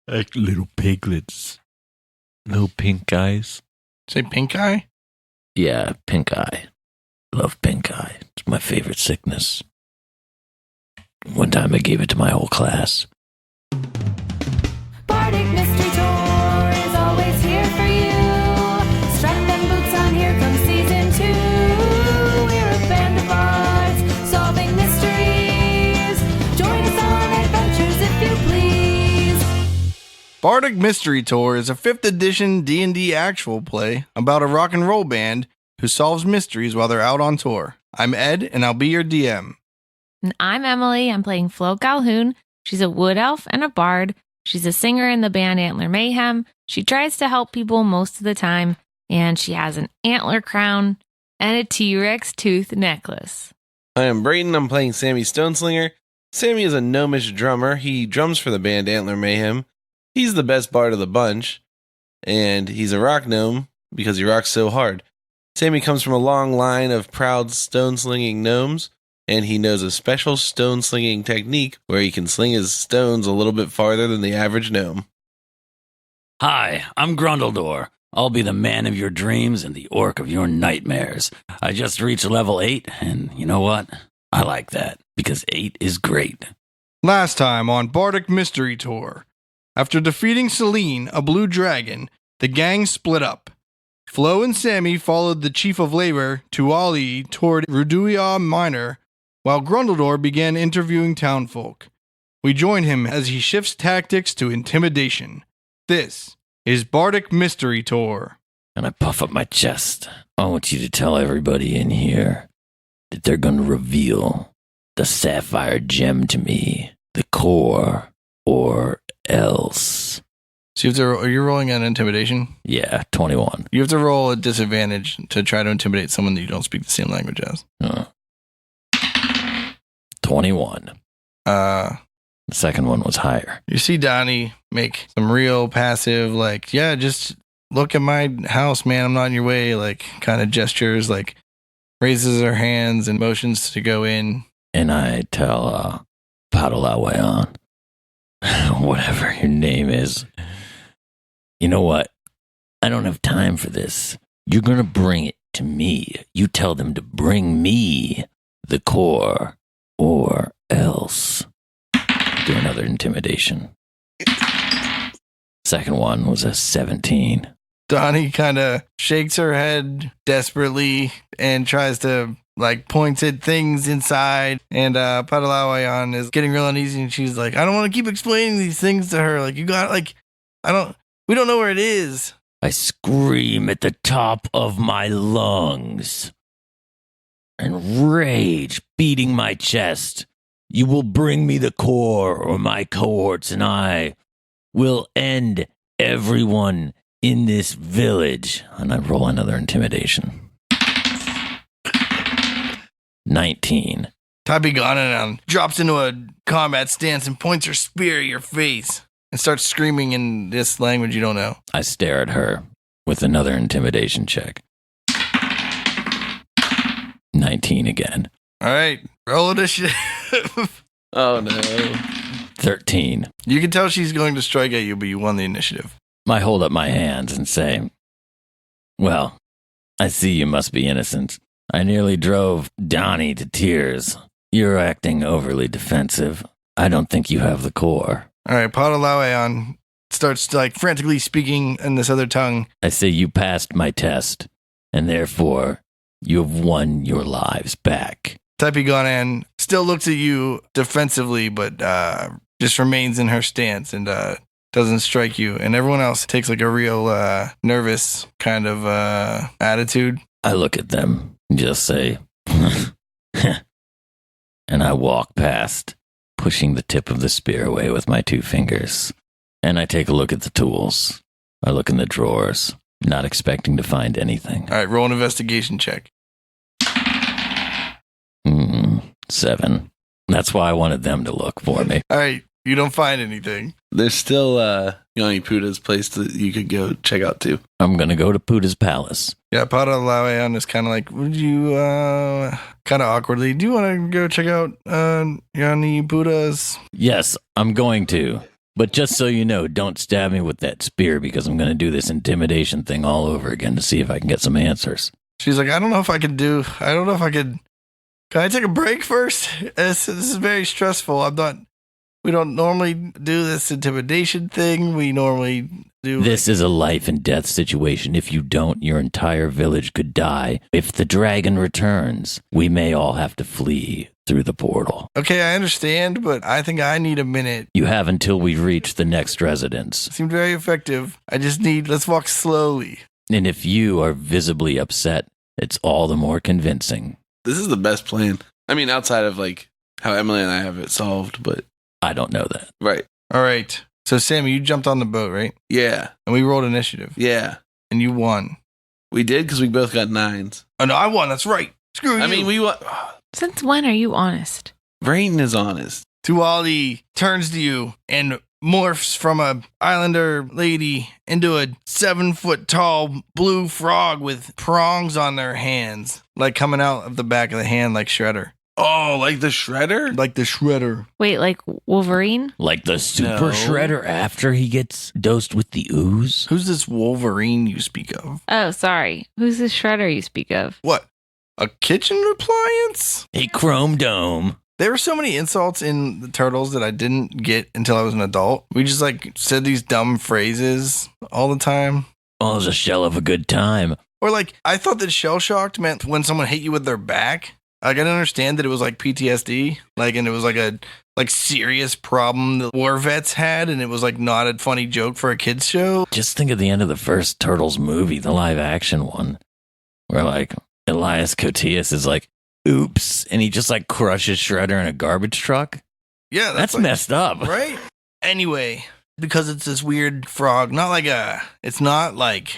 Like little piglets. Little pink eyes. Say pink eye? Yeah, pink eye. Love pink eye. It's my favorite sickness. One time I gave it to my whole class. Bardic Mystery Tour is always here for you. Strap them boots on, here comes season 2. We're a band of bards solving mysteries. Join us on adventures if you please. Bardic Mystery Tour is a 5th edition D&D actual play about a rock and roll band who solves mysteries while they're out on tour. I'm Ed, and I'll be your DM. And I'm Emily. I'm playing Flo Calhoun. She's a wood elf and a bard. She's a singer in the band Antler Mayhem. She tries to help people most of the time, and she has an antler crown and a T-Rex tooth necklace. I am Brayden. I'm playing Sammy Stoneslinger. Sammy is a gnomish drummer. He drums for the band Antler Mayhem. He's the best bard of the bunch, and he's a rock gnome because he rocks so hard. Sammy comes from a long line of proud stone-slinging gnomes, and he knows a special stone-slinging technique where he can sling his stones a little bit farther than the average gnome. Hi, I'm Grundledore. I'll be the man of your dreams and the orc of your nightmares. I just reached level 8, and you know what? I like that, because 8 is great. Last time on Bardic Mystery Tour. After defeating Celine, a blue dragon, the gang split up. Flo and Sammy followed the chief of labor, Tuali, toward Roodooi'au Minor, while Grundledore began interviewing townfolk. We join him as he shifts tactics to intimidation. This is Bardic Mystery Tour. And I puff up my chest. I want you to tell everybody in here that they're going to reveal the sapphire gem to me, the core, or else. So are you rolling an intimidation? Yeah, 21. You have to roll a disadvantage to try to intimidate someone that you don't speak the same language as. 21. The second one was higher. You see Donnie make some real passive, like, yeah, just look at my house, man. I'm not in your way, like, kind of gestures, like, raises her hands and motions to go in. And I tell Roodooi'au, whatever your name is, you know what? I don't have time for this. You're going to bring it to me. You tell them to bring me the core, or else. Do another intimidation. Second one was a 17. Donnie kind of shakes her head desperately and tries to, like, points at things inside. And Roodooi'au is getting real uneasy, and she's like, I don't want to keep explaining these things to her. Like, you got, like, we don't know where it is. I scream at the top of my lungs and rage beating my chest. You will bring me the core, or my cohorts and I will end everyone in this village. And I roll another intimidation. 19. Tabiganan drops into a combat stance and points her spear at your face and starts screaming in this language you don't know. I stare at her with another intimidation check. 19 again. All right, roll initiative. Oh, no. 13. You can tell she's going to strike at you, but you won the initiative. I hold up my hands and say, well, I see you must be innocent. I nearly drove Donnie to tears. You're acting overly defensive. I don't think you have the core. All right, Roodooi'au starts, like, frantically speaking in this other tongue. I say you passed my test, and therefore you have won your lives back. Tabiganan still looks at you defensively, but just remains in her stance and doesn't strike you. And everyone else takes, like, a real nervous kind of attitude. I look at them and just say, and I walk past, pushing the tip of the spear away with my 2 fingers. And I take a look at the tools. I look in the drawers, not expecting to find anything. All right, roll an investigation check. 7. That's why I wanted them to look for me. All right, you don't find anything. There's still Yoni Puda's place that you could go check out too. I'm going to go to Puda's palace. Yeah, Roodooi'au is kind of like, would you, kind of awkwardly, do you want to go check out Yoni Puda's? Yes, I'm going to. But just so you know, don't stab me with that spear because I'm going to do this intimidation thing all over again to see if I can get some answers. She's like, I don't know if I could. Can I take a break first? This is very stressful. We don't normally do this intimidation thing. We normally do. This is a life and death situation. If you don't, your entire village could die. If the dragon returns, we may all have to flee through the portal. Okay, I understand, but I think I need a minute. You have until we reach the next residence. Seemed very effective. Let's walk slowly. And if you are visibly upset, it's all the more convincing. This is the best plan. I mean, outside of like how Emily and I have it solved, but I don't know that. right. All right. So, Sammy, you jumped on the boat, right? Yeah. And we rolled initiative. Yeah. And you won. We did because we both got 9s. Oh, no, I won. That's right. Screw you. I mean, we won. Since when are you honest? Brayton is honest. Tuali turns to you and morphs from a islander lady into a 7-foot tall blue frog with prongs on their hands, like coming out of the back of the hand like Shredder. Oh, like the Shredder? Like the Shredder. Wait, like Wolverine? Like the super No. shredder after he gets dosed with the ooze? Who's this Wolverine you speak of? Oh, sorry. Who's the shredder you speak of? What? A kitchen appliance? A chrome dome. There were so many insults in the Turtles that I didn't get until I was an adult. We just like said these dumb phrases all the time. Oh, it's a shell of a good time. Or like, I thought that shell shocked meant when someone hit you with their back. Like, I didn't understand that it was like PTSD. Like, and it was like a serious problem that war vets had. And it was like not a funny joke for a kid's show. Just think of the end of the first Turtles movie, the live action one, where like Elias Koteas is like, oops, and he just like crushes Shredder in a garbage truck. Yeah, That's like, messed up. right? Anyway, because it's this weird frog, it's not like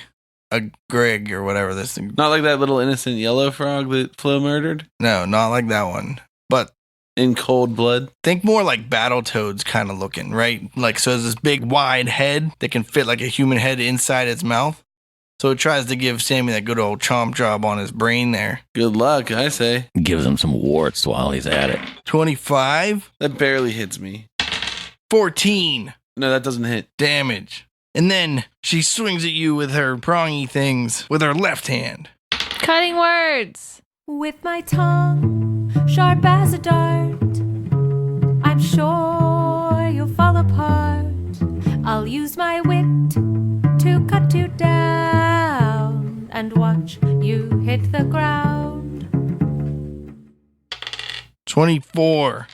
a Greg or whatever this thing. Not like that little innocent yellow frog that Flo murdered No, not like that one. But in cold blood. think more like Battletoads kind of looking, right? Like, so it's this big wide head that can fit like a human head inside its mouth. So it tries to give Sammy that good old chomp job on his brain there. Good luck, I say. Gives him some warts while he's at it. 25, That barely hits me. 14 No, that doesn't hit. damage. And then she swings at you with her prongy things with her left hand. Cutting words. With my tongue sharp as a dart, I'm sure you'll fall apart. I'll use my wit to cut you down and watch you hit the ground. 24,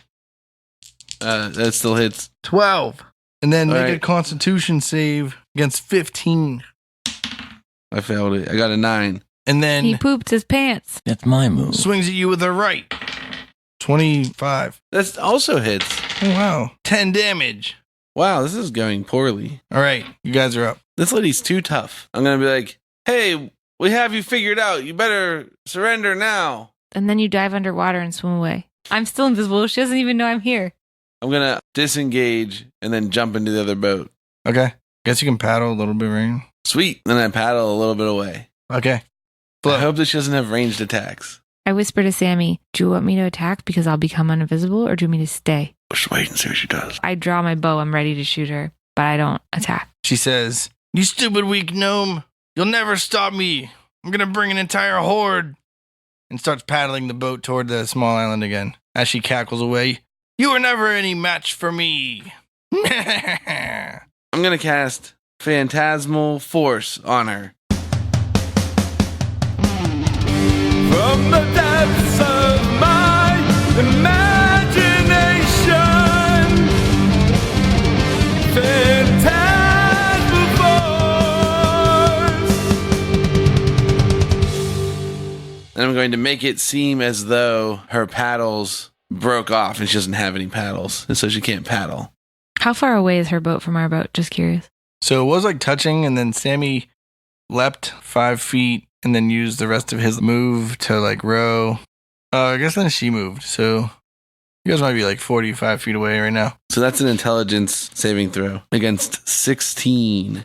That still hits. 12. And then All make a right. constitution save against 15. I failed it. I got a 9. And then He pooped his pants. That's my move. swings at you with her right. 25. That also hits. Oh, wow. 10 damage. Wow, this is going poorly. All right, you guys are up. This lady's too tough. I'm going to be like, hey, we have you figured out. You better surrender now. And then you dive underwater and swim away. I'm still invisible. She doesn't even know I'm here. I'm going to disengage and then jump into the other boat. Okay. Guess you can paddle a little bit, right? Sweet. Then I paddle a little bit away. Okay. I Flo. hope that she doesn't have ranged attacks. I whisper to Sammy, do you want me to attack because I'll become invisible or do you want me to stay? Just wait and see what she does. I draw my bow. I'm ready to shoot her, but I don't attack. She says, "You stupid weak gnome. You'll never stop me. I'm going to bring an entire horde." And starts paddling the boat toward the small island again. As she cackles away, "You were never any match for me." I'm going to cast Phantasmal Force on her. From the depths of my imagination, Phantasmal Force. And I'm going to make it seem as though her paddles broke off and she doesn't have any paddles, and so she can't paddle. How far away is her boat from our boat? Just curious. So it was like touching, and then Sammy leapt 5 feet and then used the rest of his move to like row. I guess then she moved. So you guys might be like 45 feet away right now. So that's an intelligence saving throw against 16.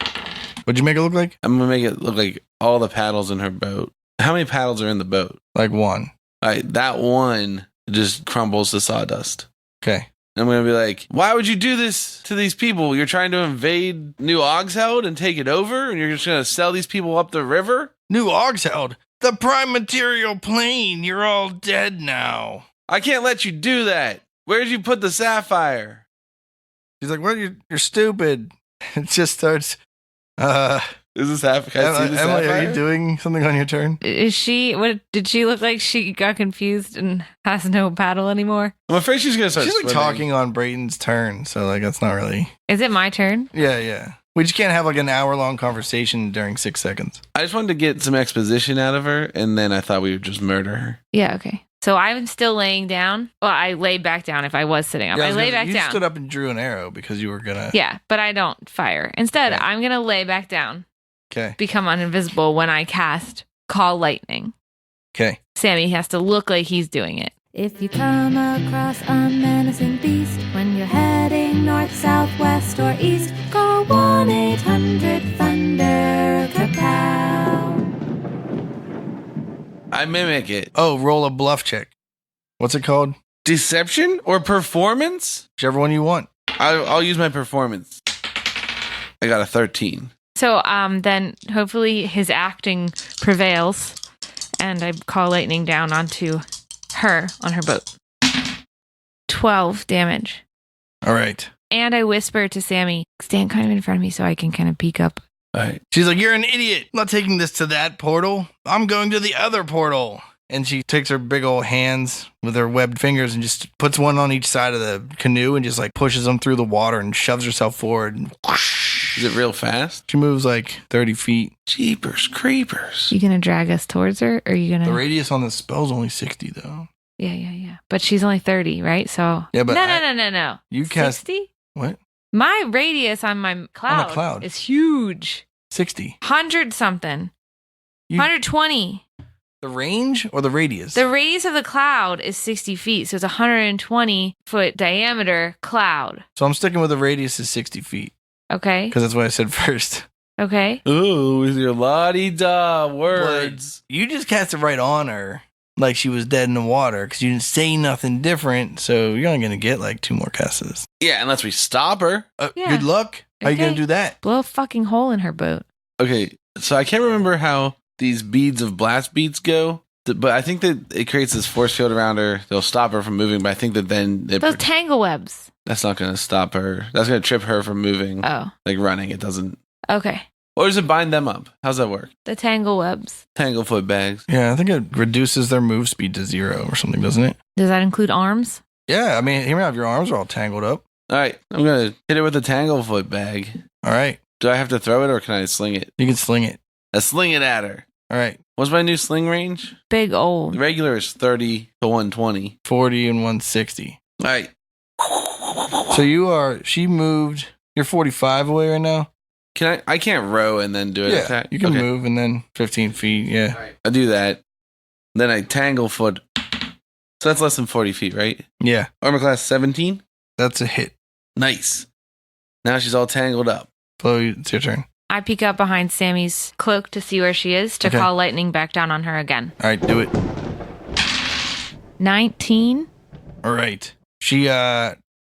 What'd you make it look like? I'm going to make it look like all the paddles in her boat. How many paddles are in the boat? Like 1. All right, that one just crumbles to sawdust. Okay. I'm going to be like, why would you do this to these people? You're trying to invade New Oxheld and take it over, and you're just going to sell these people up the river? New Oxheld, the prime material plane. You're all dead now. I can't let you do that. Where'd you put the sapphire? She's like, "What? You're stupid." It just starts. Is this Can I see the Emily, sapphire? are you doing something on your turn? Is she, what, did she look like she got confused and has no paddle anymore? I'm afraid she's going to start She's like swimming. talking on Brayton's turn, so like that's not really. Is it my turn? Yeah. We just can't have like an hour-long conversation during 6 seconds. I just wanted to get some exposition out of her, and then I thought we would just murder her. Yeah, okay. So I'm still laying down. Well, I lay back down if I was sitting up. Yeah, I lay back you down. stood up and drew an arrow because you were gonna. Yeah, but I don't fire. Instead, Right. I'm going to lay back down, Okay. become uninvisible when I cast Call Lightning. Okay. Sammy has to look like he's doing it. If you come across a menacing beast when you're heading north, south, west, or east, call 1-800-THUNDER-KAPOW. I mimic it. Oh, roll a bluff check. What's it called? Deception or performance? Whichever one you want. I'll use my performance. I got a 13. So then hopefully his acting prevails and I call lightning down onto her on her boat. 12 damage. All right. And I whisper to Sammy, stand kind of in front of me so I can kind of peek up. All right. She's like, "You're an idiot. I'm not taking this to that portal. I'm going to the other portal." And she takes her big old hands with her webbed fingers and just puts one on each side of the canoe and just like pushes them through the water and shoves herself forward. And whoosh. Is it real fast? She moves like 30 feet. Jeepers creepers. You gonna drag us towards her or are you The gonna... radius on the spell's only 60 though. Yeah. But she's only 30, right? So... Yeah, but No. You cast 60? what? My radius on my cloud, is huge. 60. 100 something. You- 120. The range or the radius? The radius of the cloud is 60 feet, so it's a 120 foot diameter cloud. So I'm sticking with the radius is 60 feet Okay. because that's what I said first. Okay. Ooh, with your la-di-da words. You just cast it right on her like she was dead in the water because you didn't say nothing different. So you're only going to get like 2 more casts. Yeah, unless we stop her. Yeah. Good luck. How you going Okay. to do that? Blow a fucking hole in her boat. Okay, so I can't remember how these beads of blast beats go, but I think that it creates this force field around her. They'll stop her from moving, but I think that then Those tangle webs. that's not going to stop her. That's going to trip her from moving, Oh. like running. It doesn't. Okay. Or does it bind them up? How's that work? The tangle webs. Tanglefoot bags. Yeah, I think it reduces their move speed to 0 or something, doesn't it? Does that include arms? Yeah, I mean, hear me out. If your arms are all tangled up. All right, I'm going to hit it with a Tanglefoot bag. All right. Do I have to throw it or can I sling it? You can sling it. I sling it at her. All right. What's my new sling range? Big old. The regular is 30 to 120. 40 and 160. All right. So she moved, you're 45 away right now? I can't row and then do an attack? You can Okay. move and then 15 feet. Yeah. All right. I do that. Then I Tanglefoot. So that's less than 40 feet, right? Yeah. Armor class 17. That's a hit. Nice. Now she's all tangled up. Flo, it's your turn. I peek up behind Sammy's cloak to see where she is to Okay. call lightning back down on her again. All right, do it. 19. All right. She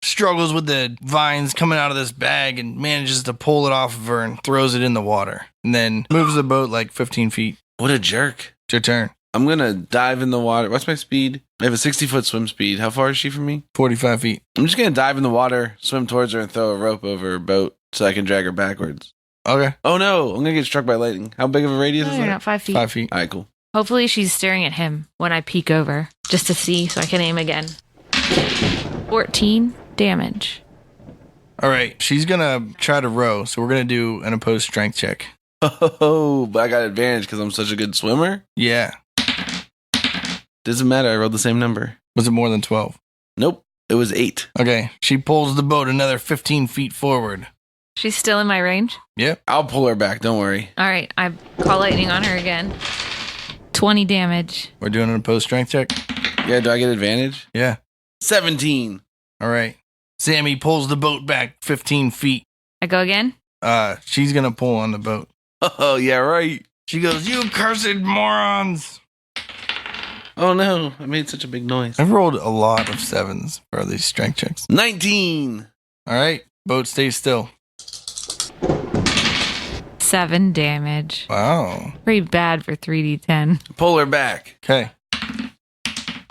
struggles with the vines coming out of this bag and manages to pull it off of her and throws it in the water. And then moves the boat like 15 feet. What a jerk. It's your turn. I'm going to dive in the water. What's my speed? I have a 60-foot swim speed. How far is she from me? 45 feet. I'm just going to dive in the water, swim towards her, and throw a rope over her boat so I can drag her backwards. Okay. Oh, no. I'm going to get struck by lightning. How big of a radius No, is you're that? not 5 feet. 5 feet. All right, cool. Hopefully she's staring at him when I peek over just to see so I can aim again. 14 damage. All right. She's going to try to row. So we're going to do an opposed strength check. Oh, but I got advantage because I'm such a good swimmer. Yeah. Doesn't matter. I rolled the same number. Was it more than 12? Nope. It was 8. Okay. She pulls the boat another 15 feet forward. She's still in my range. Yep. I'll pull her back. Don't worry. All right, I call lightning on her again. 20 damage. We're doing an opposed strength check. Yeah, do I get advantage? Yeah. 17. All right. Sammy pulls the boat back 15 feet. I go again? She's going to pull on the boat. Oh, yeah, right. She goes, "You cursed morons." Oh no, I made such a big noise. I've rolled a lot of 7s for these strength checks. 19. All right, boat stays still. 7 damage. Wow. Pretty bad for 3d10. Pull her back. Okay.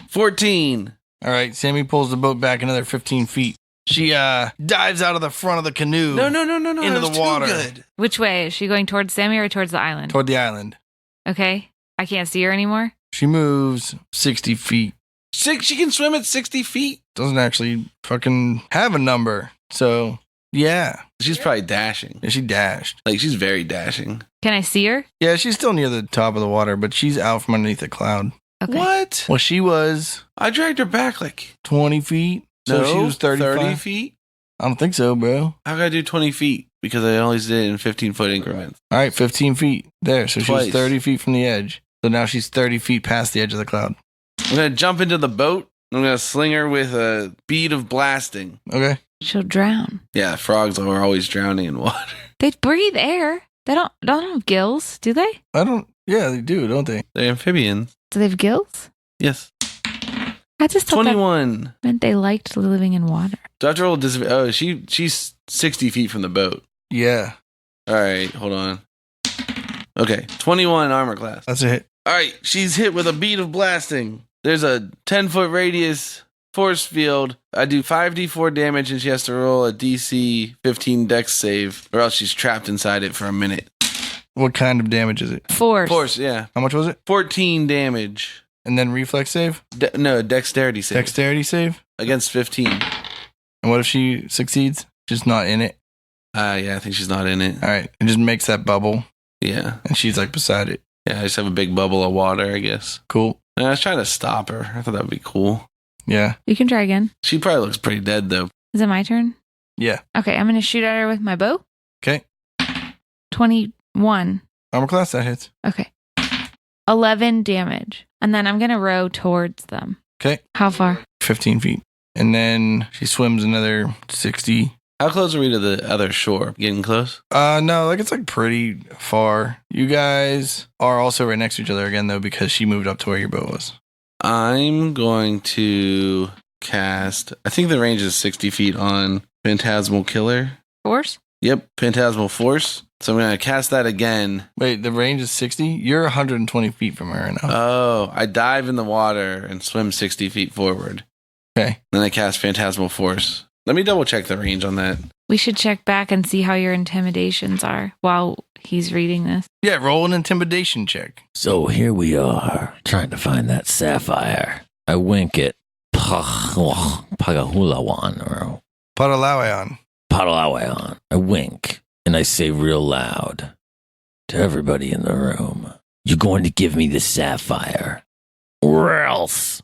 14. All right, Sammy pulls the boat back another 15 feet. She dives out of the front of the canoe. No. Into that was the water. Too good. Which way? Is she going towards Sammy or towards the island? Toward the island. Okay. I can't see her anymore. She moves 60 feet. She can swim at 60 feet. Doesn't actually fucking have a number. So, yeah. She's probably dashing. Yeah, she dashed. Like, she's very dashing. Can I see her? Yeah, she's still near the top of the water, but she's out from underneath the cloud. Okay. What? Well, she was I dragged her back like 20 feet. So she was 35. 30 feet. I don't think so, bro. How could I do 20 feet? Because I always did it in 15-foot increments. All right, 15 feet. There. So she was Twice. 30 feet from the edge. So now she's 30 feet past the edge of the cloud. I'm going to jump into the boat. I'm going to sling her with a bead of blasting. Okay. She'll drown. Yeah, frogs are always drowning in water. They breathe air. They don't have gills, do they? Yeah, they do, don't they? They're amphibians. Do they have gills? Yes. I just thought that 21. meant they liked living in water. Do I have to roll oh, she's 60 feet from the boat. Yeah. All right, hold on. Okay, 21 armor class. That's a hit. All right, she's hit with a bead of blasting. There's a 10-foot radius force field. I do 5d4 damage, and she has to roll a DC 15 dex save, or else she's trapped inside it for a minute. What kind of damage is it? Force. Yeah. How much was it? 14 damage. And then reflex save? No, dexterity save. Dexterity save? Against 15. And what if she succeeds? Just not in it? Yeah, I think she's not in it. All right. It just makes that bubble, Yeah. and she's like beside it. Yeah, I just have a big bubble of water, I guess. Cool. And I was trying to stop her. I thought that would be cool. Yeah. You can try again. She probably looks pretty dead, though. Is it my turn? Yeah. Okay, I'm going to shoot at her with my bow. Okay. 21. Armor class, that hits. Okay. 11 damage. And then I'm going to row towards them. Okay. How far? 15 feet. And then she swims another 60. How close are we to the other shore? Getting close? No, like it's like pretty far. You guys are also right next to each other again, though, because she moved up to where your boat was. I'm going to cast... I think the range is 60 feet on Phantasmal Killer. Force? Yep, Phantasmal Force. So I'm going to cast that again. Wait, the range is 60? You're 120 feet from her right now. Oh, I dive in the water and swim 60 feet forward. Okay. Then I cast Phantasmal Force. Let me double check the range on that. We should check back and see how your intimidations are while he's reading this. Yeah, roll an intimidation check. So here we are, trying to find that sapphire. I wink at Pagahulawan or Padalawayan. Padalawayan. I wink, and I say real loud to everybody in the room, "You're going to give me the sapphire, or else."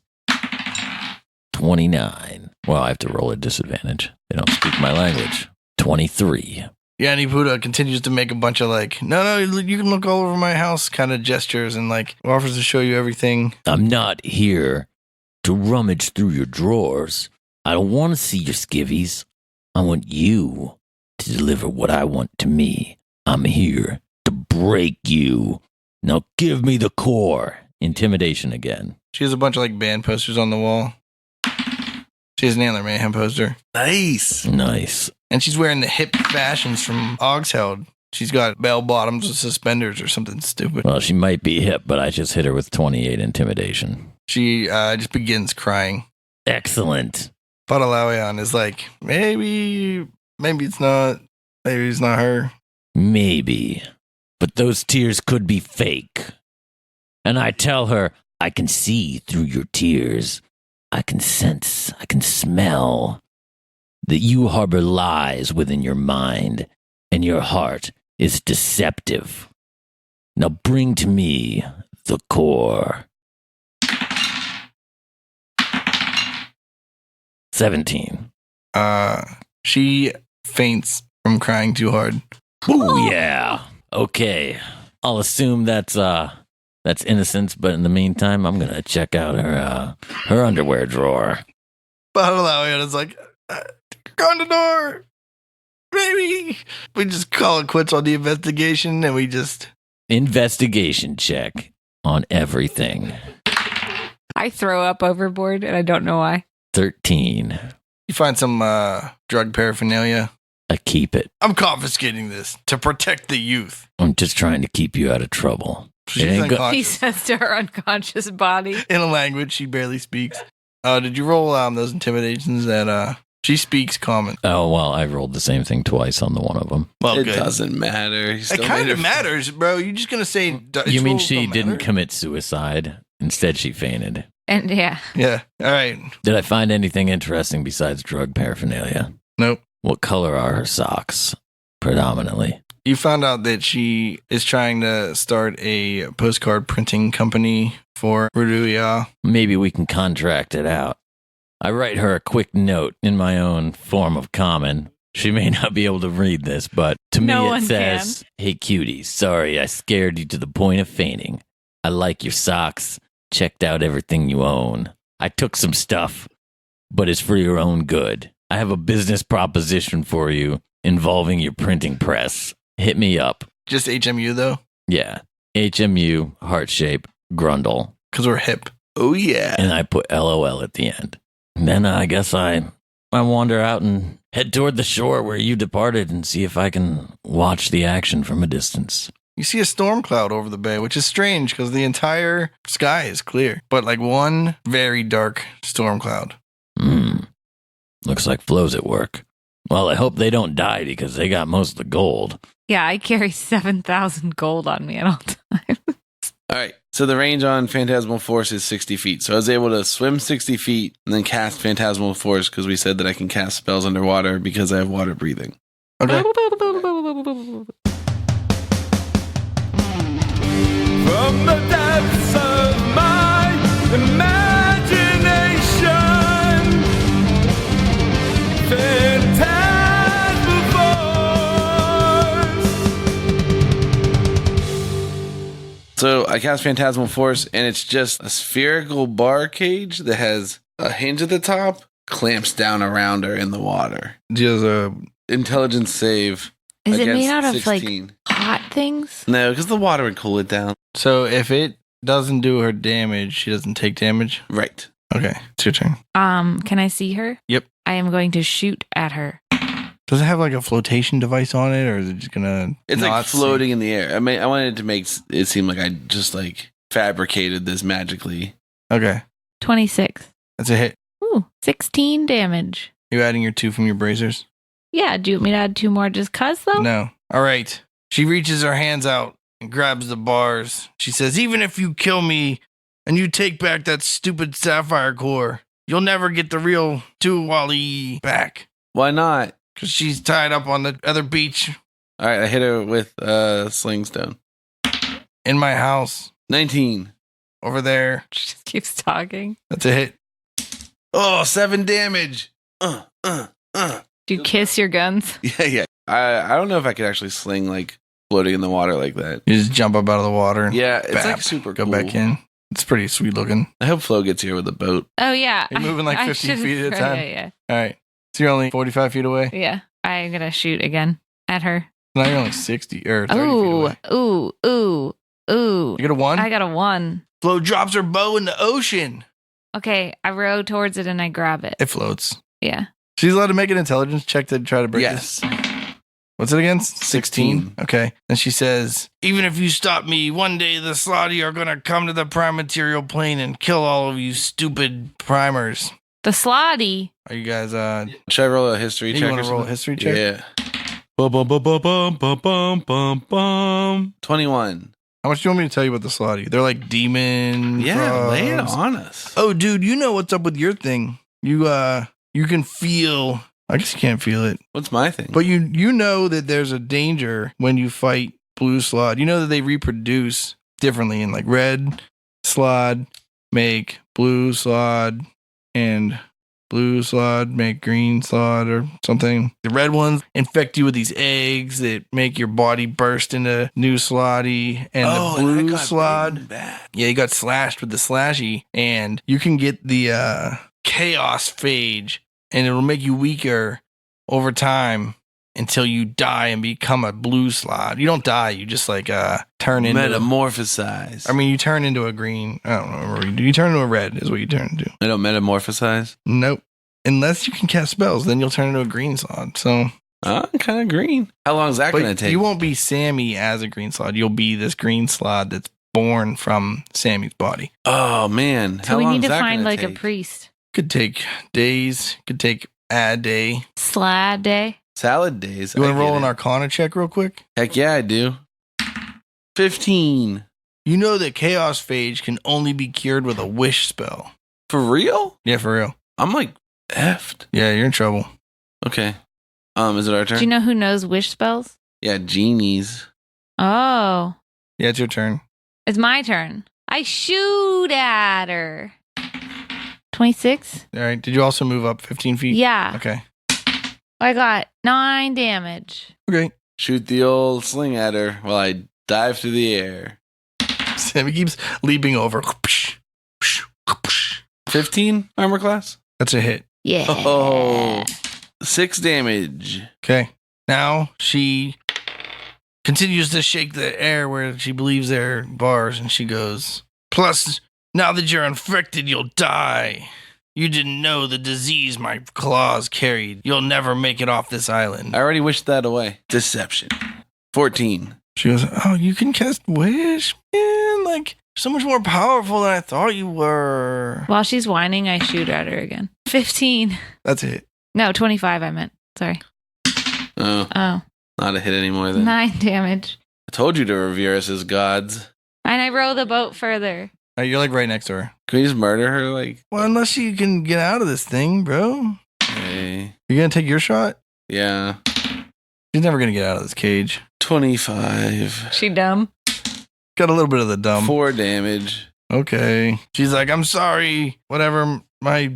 29. Well, I have to roll a disadvantage. They don't speak my language. 23. Yanni Buddha continues to make a bunch of like, no, you can look all over my house kind of gestures and like offers to show you everything. I'm not here to rummage through your drawers. I don't want to see your skivvies. I want you to deliver what I want to me. I'm here to break you. Now give me the core. Intimidation again. She has a bunch of like band posters on the wall. She has an Antler Mayhem poster. Nice. Nice. And she's wearing the hip fashions from Ogsheld. She's got bell bottoms with suspenders or something stupid. Well, she might be hip, but I just hit her with 28 intimidation. She just begins crying. Excellent. Padalawayan is like, maybe it's not. Maybe it's not her. Maybe. But those tears could be fake. And I tell her, I can see through your tears. I can sense, I can smell that you harbor lies within your mind and your heart is deceptive. Now bring to me the core. 17. She faints from crying too hard. Ooh, yeah. Okay. I'll assume that's innocence, but in the meantime, I'm gonna check out her underwear drawer. Padalawayan is like, Grundledore, maybe. We just call it quits on the investigation and we just... Investigation check on everything. I throw up overboard, and I don't know why. 13. You find some drug paraphernalia. I keep it. I'm confiscating this to protect the youth. I'm just trying to keep you out of trouble. She's ain't go- He unconscious. says to her unconscious body. In a language she barely speaks. Did you roll those intimidations that she speaks common? Oh, well, I rolled the same thing twice on the one of them. Well, It good. doesn't matter. He It still kind made of matters, bro. You're just gonna say. You mean she didn't commit suicide? Instead, she fainted. And yeah. Yeah. All right. Did I find anything interesting besides drug paraphernalia? Nope. What color are her socks? Predominantly. You found out that she is trying to start a postcard printing company for Roodooi'au. Maybe we can contract it out. I write her a quick note in my own form of common. She may not be able to read this, but to No me one it says, "Hey cutie, sorry I scared you to the point of fainting. I like your socks. Checked out everything you own. I took some stuff, but it's for your own good. I have a business proposition for you involving your printing press. Hit me up." Just HMU though, Yeah. HMU, heart shape, Grundle. because we're hip. Oh, yeah. And I put LOL at the end. Then I guess I wander out and head toward the shore where you departed and see if I can watch the action from a distance. You see a storm cloud over the bay, which is strange because the entire sky is clear, but like one very dark storm cloud. Looks like Flo's at work. Well, I hope they don't die because they got most of the gold. Yeah, I carry 7,000 gold on me at all times. All right. So the range on Phantasmal Force is 60 feet. So I was able to swim 60 feet and then cast Phantasmal Force because we said that I can cast spells underwater because I have water breathing. Okay. From the depths of my imagination, Phantasmal Force. So I cast Phantasmal Force and it's just a spherical bar cage that has a hinge at the top, clamps down around her in the water. Just Intelligence save. Is it made against out of 16. like hot things? No, because the water would cool it down. so if it doesn't do her damage, she doesn't take damage. Right. Okay, it's your turn. Can I see her? Yep. I am going to shoot at her. Does it have like a flotation device on it, or is it just gonna? It's like not floating in the air. I mean, I wanted to make it seem like I just like fabricated this magically. Okay, 26. that's a hit. Ooh, 16 damage. You adding your 2 from your bracers? Yeah, do you want me to add 2 more just cuz though? No. All right. She reaches her hands out and grabs the bars. She says, "Even if you kill me and you take back that stupid sapphire core, you'll never get the real Roodooi'au back." Why not? Because she's tied up on the other beach All right, I hit her with sling stone. in my house 19. over there. She just keeps talking. That's a hit. Oh, 7 damage. Do you kiss your guns? Yeah. I don't know if I could actually sling like floating in the water like that. You just jump up out of the water. And Yeah, it's bap, like super go cool. back in. It's pretty sweet looking. I hope Flo gets here with a boat. Oh yeah. You're moving like 15 should've- feet at a time. Yeah. All right. So you're only 45 feet away? Yeah. I'm going to shoot again at her. Now you're only 60 or 30 feet Ooh, away. ooh. You get a 1? I got a 1. Flo drops her bow in the ocean. Okay, I row towards it and I grab it. It floats. Yeah. She's allowed to make an intelligence check to try to break Yes. this. What's it against? 16. Okay. And she says, "Even if you stop me, one day the Slotty are going to come to the prime material plane and kill all of you stupid primers." The slotty. Are you guys, Should I roll a history you check? want or to roll a something? history check? Yeah. Bum, bum, bum, bum, bum, bum, bum, bum, bum. 21. How much do you want me to tell you about the Slotty? They're like demon. Yeah, lay it frogs. on us. Oh, dude, you know what's up with your thing. You can feel, I guess you can't feel it, What's my thing? but you know that there's a danger when you fight blue slod. You know that they reproduce differently in like red slod make blue slod and blue slod make green slod or something. The red ones infect you with these eggs that make your body burst into new slotty, and the blue slod, yeah, you got slashed with the slashy, and you can get the chaos phage, and it'll make you weaker over time. until you die and become a blue slot. You don't die. You just like turn into Metamorphosize. I mean, you turn into a green. I don't know what you do. You turn into a red is what you turn into. I don't metamorphosize. Nope. Unless you can cast spells, then you'll turn into a green slot. So I'm kind of green. How long is that going to take? You won't be Sammy as a green slot. You'll be this green slot that's born from Sammy's body. Oh, man. So we need to find like a priest. Could take days. Could take a day. Slad day. Salad days. You want I to roll get an it. Arcana check real quick? Heck yeah, I do. 15. You know that Chaos Phage can only be cured with a wish spell. For real? Yeah, for real. I'm like effed. Yeah, you're in trouble. Okay. Is it our turn? Do you know who knows wish spells? Yeah, genies. Oh, Yeah, it's your turn. it's my turn. I shoot at her. 26? All right. Did you also move up 15 feet? Yeah. Okay. I got 9 damage. Okay. Shoot the old sling at her while I dive through the air. Sammy keeps leaping over. 15 armor class? That's a hit. Yeah. Oh, 6 damage. Okay. Now she continues to shake the air where she believes there are bars, and she goes, "Plus, now that you're infected, you'll die. You didn't know the disease my claws carried. You'll never make it off this island." I already wished that away. Deception. 14. She goes, "Oh, you can cast Wish? Man, like, so much more powerful than I thought you were." While she's whining, I shoot at her again. 15. That's it. No, 25 I meant. Sorry. Oh, Oh, not a hit anymore then. 9 damage. I told you to revere us as gods. And I row the boat further. You're like right next to her. Can we just murder her? Like, Well, unless you can get out of this thing, bro. hey. You gonna take your shot? Yeah. She's never gonna get out of this cage. 25. She dumb. Got a little bit of the dumb. 4 damage. Okay. She's like, "I'm sorry. Whatever my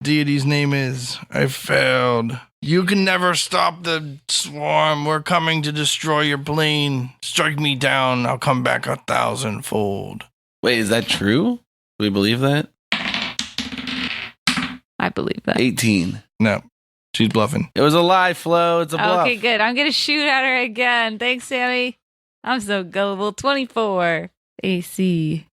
deity's name is, I failed. You can never stop the swarm. We're coming to destroy your plane. Strike me down. I'll come back 1,000-fold." Wait, is that true? Do we believe that? I believe that. 18. No, she's bluffing. It was a lie, Flo. It's a bluff. Okay, good. I'm going to shoot at her again. Thanks, Sammy. I'm so gullible. 24 AC.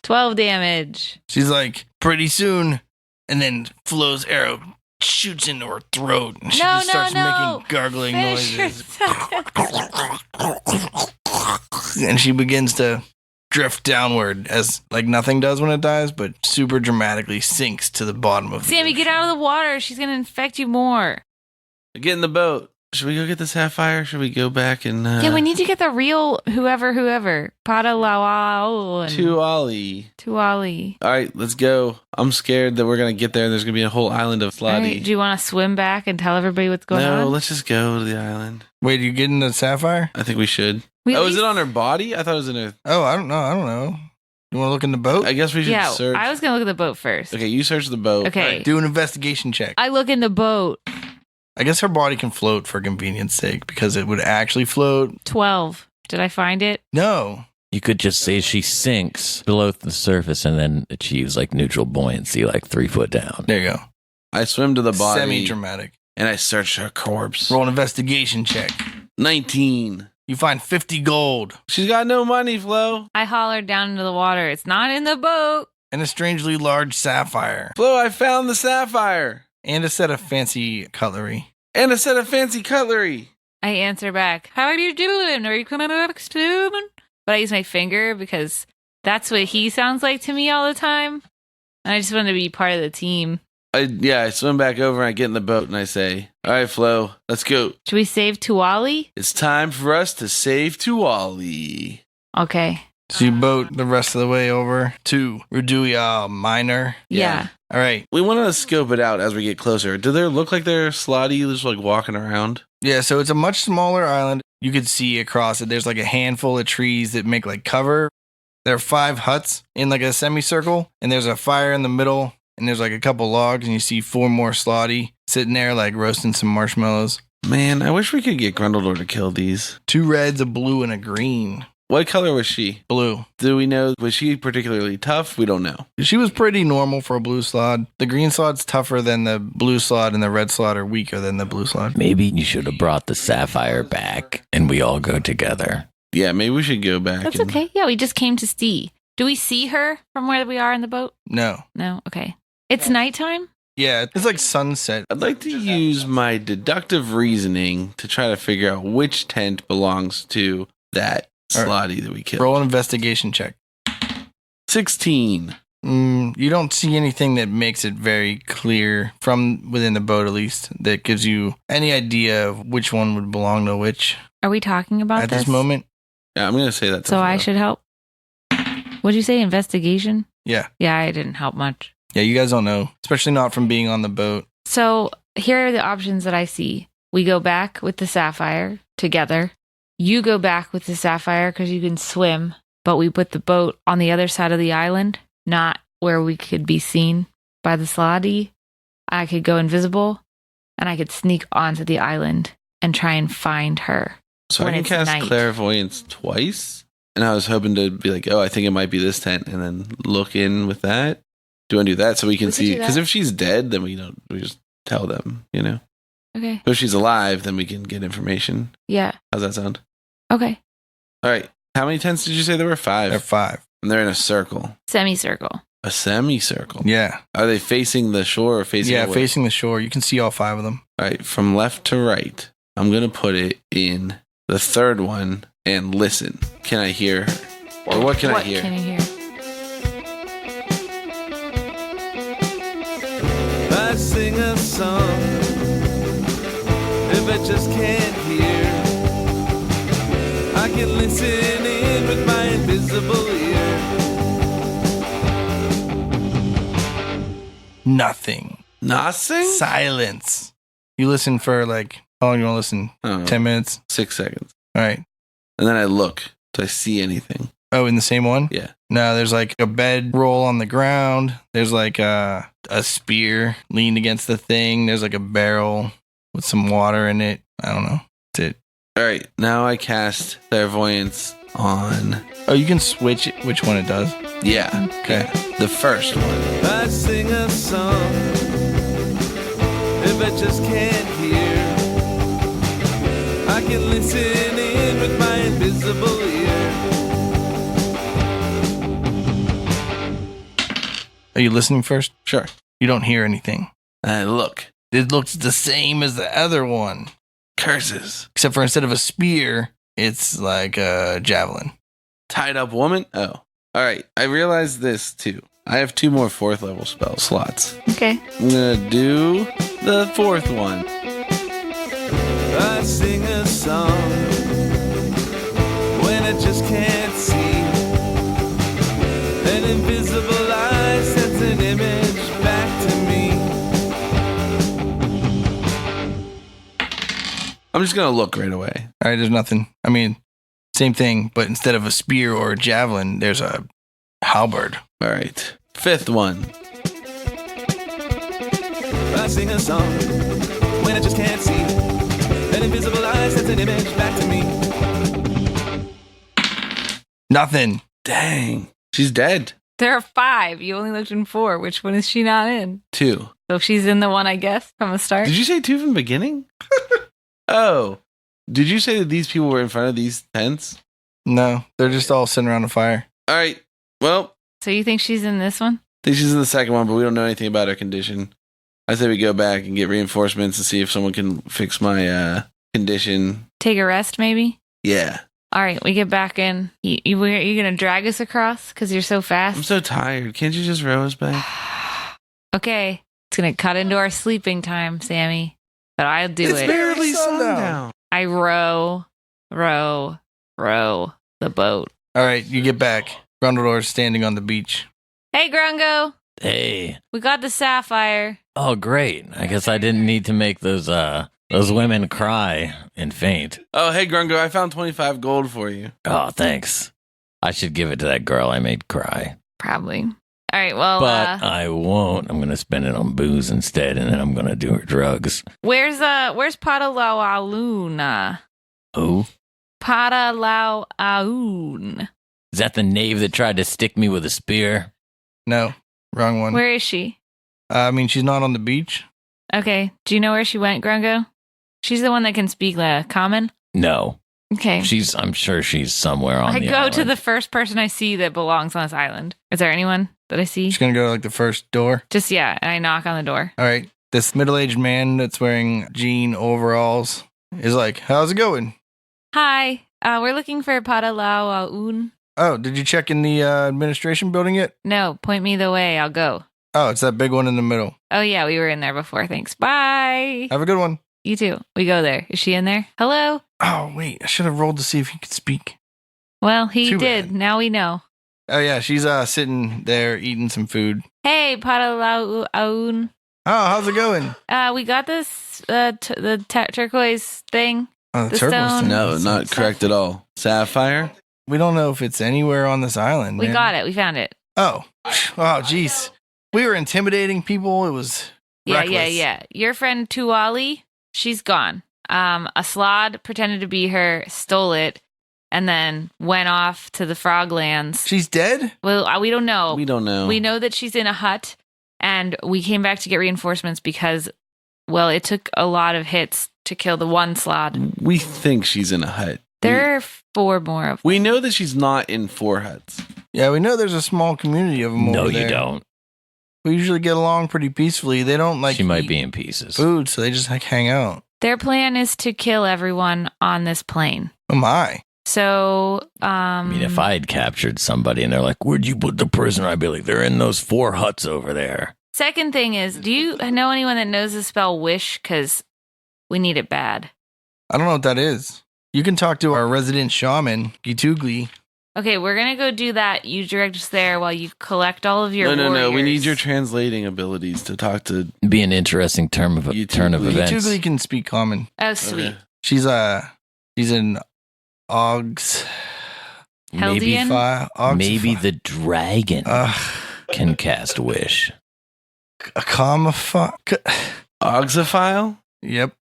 12 damage. She's like, "Pretty soon." And then Flo's arrow shoots into her throat. And she just starts making gargling Finish your noises. sentence. And she begins to drift downward as like nothing does when it dies, but super dramatically sinks to the bottom of the Sammy, get out of the water. She's going to infect you more. Get in the boat. Should we go get the sapphire? Should we go back and... Yeah, we need to get the real whoever. Padalawao and Tuali. Tuali. All right, let's go. I'm scared that we're going to get there and there's going to be a whole island of All right, slotty. do you want to swim back and tell everybody what's going on? No, let's just go to the island. Wait, you getting the sapphire? I think we should. We at Is it least- on her body? I thought it was in her... Oh, I don't know. You want to look in the boat? I guess we should Yeah, search. I was going to look at the boat first. Okay, you search the boat. Okay. Do an investigation check. I look in the boat. I guess her body can float for convenience sake because it would actually float. 12. Did I find it? No. You could just say she sinks below the surface and then achieves like neutral buoyancy, like 3 foot down. There you go. I swim to the body Semi-dramatic. and I search her corpse. Roll an investigation check. 19. You find 50 gold She's got no money, Flo. I hollered down into the water. It's not in the boat. and a strangely large sapphire Flo, I found the sapphire. and a set of fancy cutlery. And a set of fancy cutlery. I answer back, "How are you doing? Are you coming up soon?" But I use my finger because that's what he sounds like to me all the time. And I just want to be part of the team. I swim back over and I get in the boat and I say, "All right, Flo, let's go. Should we save Tuali? It's time for us to save Tuali." Okay. So you boat the rest of the way over to Roodooi'au Minor. Yeah. All right. We want to scope it out as we get closer. Do they look like they're slotty, just like walking around? Yeah, so it's a much smaller island. You could see across it. There's like a handful of trees that make like cover. There are 5 huts in like a semicircle, and there's a fire in the middle, and there's like a couple logs, and you see 4 more slotty sitting there like roasting some marshmallows. Man, I wish we could get Grundledore to kill these. 2 reds, a blue, and a green. What color was she? Blue. Do we know, was she particularly tough? We don't know. She was pretty normal for a blue slot. The green slot's tougher than the blue slot, and the red slot are weaker than the blue slot. Maybe you should have brought the sapphire back and we all go together. Yeah, maybe we should go back. That's okay. Yeah, we just came to see. Do we see her from where we are in the boat? No. No? Okay. It's nighttime? Yeah, it's like sunset. I'd like to use my deductive reasoning to try to figure out which tent belongs to that All right. slotty that we killed. Roll an investigation check. 16. You don't see anything that makes it very clear from within the boat, at least, that gives you any idea of which one would belong to which Are we talking about at this moment. Yeah, I'm going to say that. So I should help? What'd you say? Investigation? Yeah. Yeah, I didn't help much. Yeah, you guys don't know, especially not from being on the boat. So here are the options that I see. We go back with the sapphire together. You go back with the sapphire because you can swim, but we put the boat on the other side of the island, not where we could be seen by the slotty. I could go invisible and I could sneak onto the island and try and find her. So I when can it's cast night. clairvoyance twice. And I was hoping to be like, oh, I think it might be this tent, and then look in with that. Do you want to do that so we can We could see? do that. Because if she's dead, then we just tell them, you know. Okay. If she's alive, then we can get information. Yeah. How's that sound? Okay. All right. How many tents did you say there were? 5. They're 5. And they're in a circle. Semicircle. A semicircle. Yeah. Are they facing the shore or facing away? Facing the shore. You can see all 5 of them. All right. From left to right, I'm going to put it in the third one and listen. Can I hear her? Or what can I hear? Can I hear? I sing a song. If I just can't hear, I can listen in with my invisible ear. Nothing. Nothing? Silence. You listen for like, how long you want to listen? Oh, 10 minutes? 6 seconds. All right. And then I look. Do I see anything? Oh, in the same one? Yeah. No, there's like a bed roll on the ground. There's like a spear leaned against the thing. There's like a barrel with some water in it. I don't know. That's it. All right. Now I cast clairvoyance on. Oh, you can switch it, which one it does. Yeah. Okay. The first one. I sing a song. If I just can't hear, I can listen in with my invisible ear. Are you listening first? Sure. You don't hear anything. I look. It looks the same as the other one, Curses. except for instead of a spear, it's like a javelin. Tied up woman? Oh. All right. I realized this too. I have 2 more 4th level spell slots. Okay. I'm going to do the 4th one. I sing a song when I just can't see. An invisible eye sends an image back to me. I'm just going to look right away. All right, there's nothing. I mean, same thing, but instead of a spear or a javelin, there's a halberd. All right. 5th one. I sing a song when I just can't see. An invisible eye sends an image back to me. Nothing. Dang. She's dead. There are 5. You only looked in 4. Which one is she not in? 2. So she's in the one, I guess, from the start. Did you say 2 from the beginning? Oh. Did you say that these people were in front of these tents? No, they're just all sitting around a fire. All right. Well, So you think she's in this one? I think she's in the second one, but we don't know anything about her condition. I say we go back and get reinforcements and see if someone can fix my condition. Take a rest, maybe? Yeah. All right, we get back in. You going to drag us across because you're so I'm fast? so tired. Can't you just row us back? Okay, it's going to cut into our sleeping time, Sammy. But I'll do It's it. barely Sundown. sundown. I row the boat. All right, you get back. Grundledore's standing on the beach. Hey, Grungo, Hey. we got the sapphire. Oh, great. I guess I didn't need to make those women cry and faint. Oh, hey, Grungo, I found 25 gold for you. Oh, thanks. I should give it to that girl I made cry. Probably. All right, well, But I won't. I'm going to spend it on booze instead, and then I'm going to do her drugs. where's Padalawaluna? Who? Roodooi'au. Is that the knave that tried to stick me with a spear? No, wrong one. Where is she? I mean, she's not on the beach. Okay. Do you know where she went, Grungo? She's the one that can speak common? No. Okay. I'm sure she's somewhere on I the go island. to the first person I see that belongs on this island. Is there anyone that I see? She's gonna go to like the first door. Just, yeah, and I knock on the door. All right. This middle-aged man that's wearing jean overalls is like, "How's it going?" Hi. We're looking for Roodooi'au. Oh, did you check in the administration building yet? No, point me the way. I'll go. Oh, it's that big one in the middle. Oh, yeah, we were in there before. Thanks. Bye. Have a good one. You too. We go there. Is she in there? Hello? Oh, wait. I should have rolled to see if he could speak. Well, he Too did. bad. Now we know. Oh, yeah. She's sitting there eating some food. Hey, Roodooi'au. Oh, how's it going? We got this, the turquoise thing. Oh, The turquoise stone. thing. No, not correct at all. Sapphire? We don't know if it's anywhere on this island. We man. got it. We found it. Oh, jeez. We were intimidating people. It was reckless. Yeah. Your friend Tuali, she's gone. A slod pretended to be her, stole it, and then went off to the Froglands. She's dead? Well, we don't know. We don't know. We know that she's in a hut, and we came back to get reinforcements because, well, it took a lot of hits to kill the one slod. We think she's in a hut. There are 4 more of them. We know that she's not in 4 huts. Yeah, we know there's a small community of them No, over you there. don't. We usually get along pretty peacefully. They don't like She might eat be in pieces. food, so they just like hang out. Their plan is to kill everyone on this plane. Oh my. So, I mean, if I had captured somebody and they're like, "Where'd you put the prisoner?" I'd be like, "They're in those 4 huts over there." second thing is, do you know anyone that knows the spell wish? Because we need it bad. I don't know what that is. You can talk to our resident shaman, Gitugli. Okay, we're going to go do that. You direct us there while you collect all of your No. We warriors. need your translating abilities to talk to. Be an interesting turn of You turn of too. events. Gitugli can speak common. Oh, sweet. Okay. She's an Og's Maybe, Heldian? maybe the dragon can cast wish. a comma Oxophile? Yep.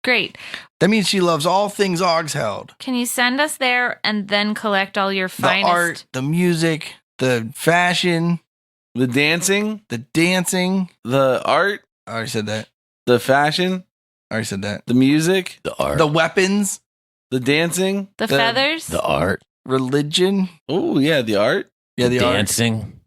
Great. That means she loves all things Ogsheld. Can you send us there and then collect all your The finest? art, the music, the fashion, The dancing? the dancing. The art? I already said that. The fashion? I already said that. The music? The art. The weapons, The dancing? The feathers? the art. religion. Oh, yeah, the art? Yeah, the art. dancing.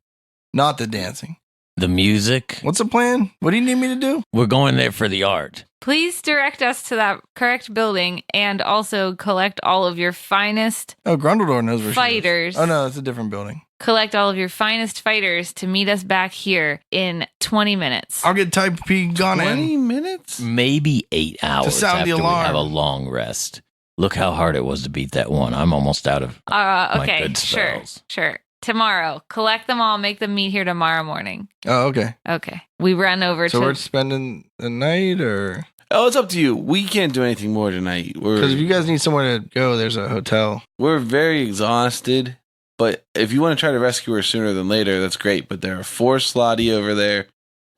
Not the dancing. The music. What's the plan? What do you need me to do? We're going there for the art. Please direct us to that correct building and also collect all of your finest, Oh, Grundledore knows where Fighters. she is. Oh, no, it's a different building. collect all of your finest fighters to meet us back here in 20 minutes. I'll get Type P gone 20 in. minutes? Maybe 8 hours sound the after we alarm. have a long rest. Look how hard it was to beat that one. I'm almost out of. my Okay, good sure, spells. sure. Tomorrow, collect them all, make them meet here tomorrow morning. Oh, okay. Okay. We run over So to we're spending the night or? Oh, it's up to you. We can't do anything more tonight. Because if you guys need somewhere to go, there's a hotel. We're very exhausted. But if you want to try to rescue her sooner than later, that's great. But there are 4 slotty over there,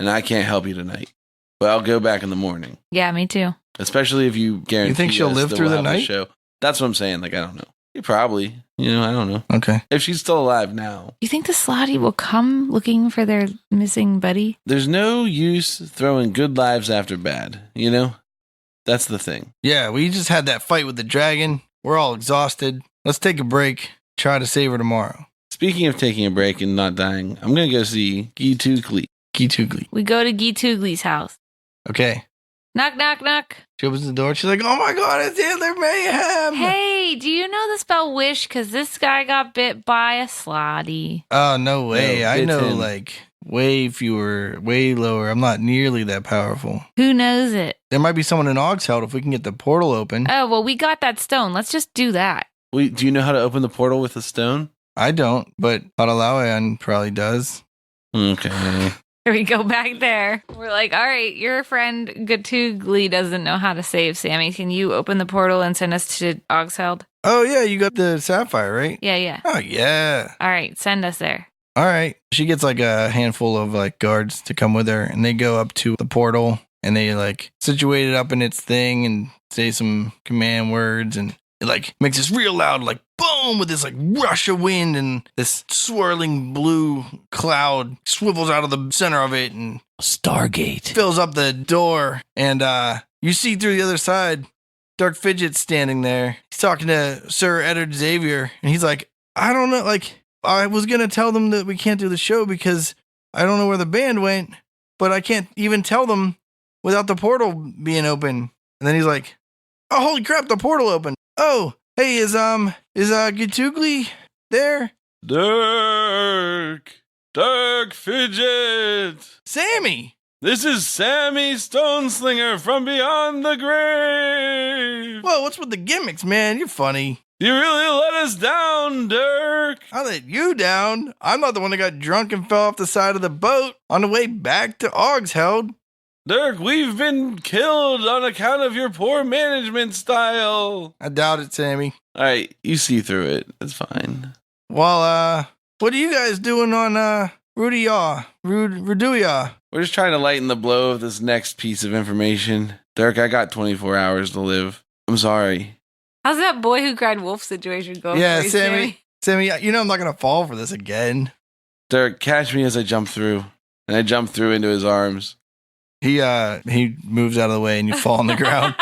and I can't help you tonight. But I'll go back in the morning. Yeah, me too. Especially if you guarantee. You think she'll us live that through we'll the have a night? Show. That's what I'm saying. Like, I don't know. Probably. I don't know. Okay. If she's still alive now. You think the Slotty will come looking for their missing buddy? There's no use throwing good lives after bad, That's the thing. Yeah, we just had that fight with the dragon. We're all exhausted. Let's take a break. Try to save her tomorrow. Speaking of taking a break and not dying, I'm going to go see Gitugli. Gitugli. We go to Gitugli's house. Okay. Knock, knock, knock. She opens the door. She's like, "Oh my God, it's Antler Mayhem!" Hey, do you know the spell wish? Because this guy got bit by a Slotty. Oh, no way. No, I know, bitten. like, way fewer, way lower. I'm not nearly that powerful. Who knows it? There might be someone in Ogsheld if we can get the portal open. Oh, well, we got that stone. Let's just do that. Wait, do you know how to open the portal with a stone? I don't, but Roodooi'au probably does. Okay. Here we go back there. We're like, all right, your friend Gatugli doesn't know how to save Sammy. Can you open the portal and send us to Oxheld? Oh, yeah, you got the sapphire, right? Yeah. Oh, yeah. All right, send us there. All right. She gets like a handful of like guards to come with her, and they go up to the portal. and they like situate it up in its thing and say some command words, and it like makes this real loud like boom with this like rush of wind, and this swirling blue cloud swivels out of the center of it and Stargate. fills up the door, and you see through the other side Dark Fidget's standing there. He's talking to Sir Eddard Xavier, and he's like, I don't know, like, I was going to tell them that we can't do the show because I don't know where the band went, but I can't even tell them without the portal being open. And then he's like, oh, holy crap, the portal opened. Oh, hey, is Gitugli there? Dirk Fidget. Sammy! This is Sammy Stoneslinger from beyond the grave. Whoa, what's with the gimmicks, man? You're funny. You really let us down, Dirk. I let you down. I'm not the one that got drunk and fell off the side of the boat on the way back to Augsheld. Dirk, we've been killed on account of your poor management style. I doubt it, Sammy. All right, you see through it. It's fine. Well, what are you guys doing on Roodooi'au? We're just trying to lighten the blow of this next piece of information. Dirk, I got 24 hours to live. I'm sorry. How's that boy who cried wolf situation going? Yeah, for you, Sammy, you know I'm not gonna fall for this again. Dirk, catch me as I jump through. And I jump through into his arms. He moves out of the way and you fall on the ground.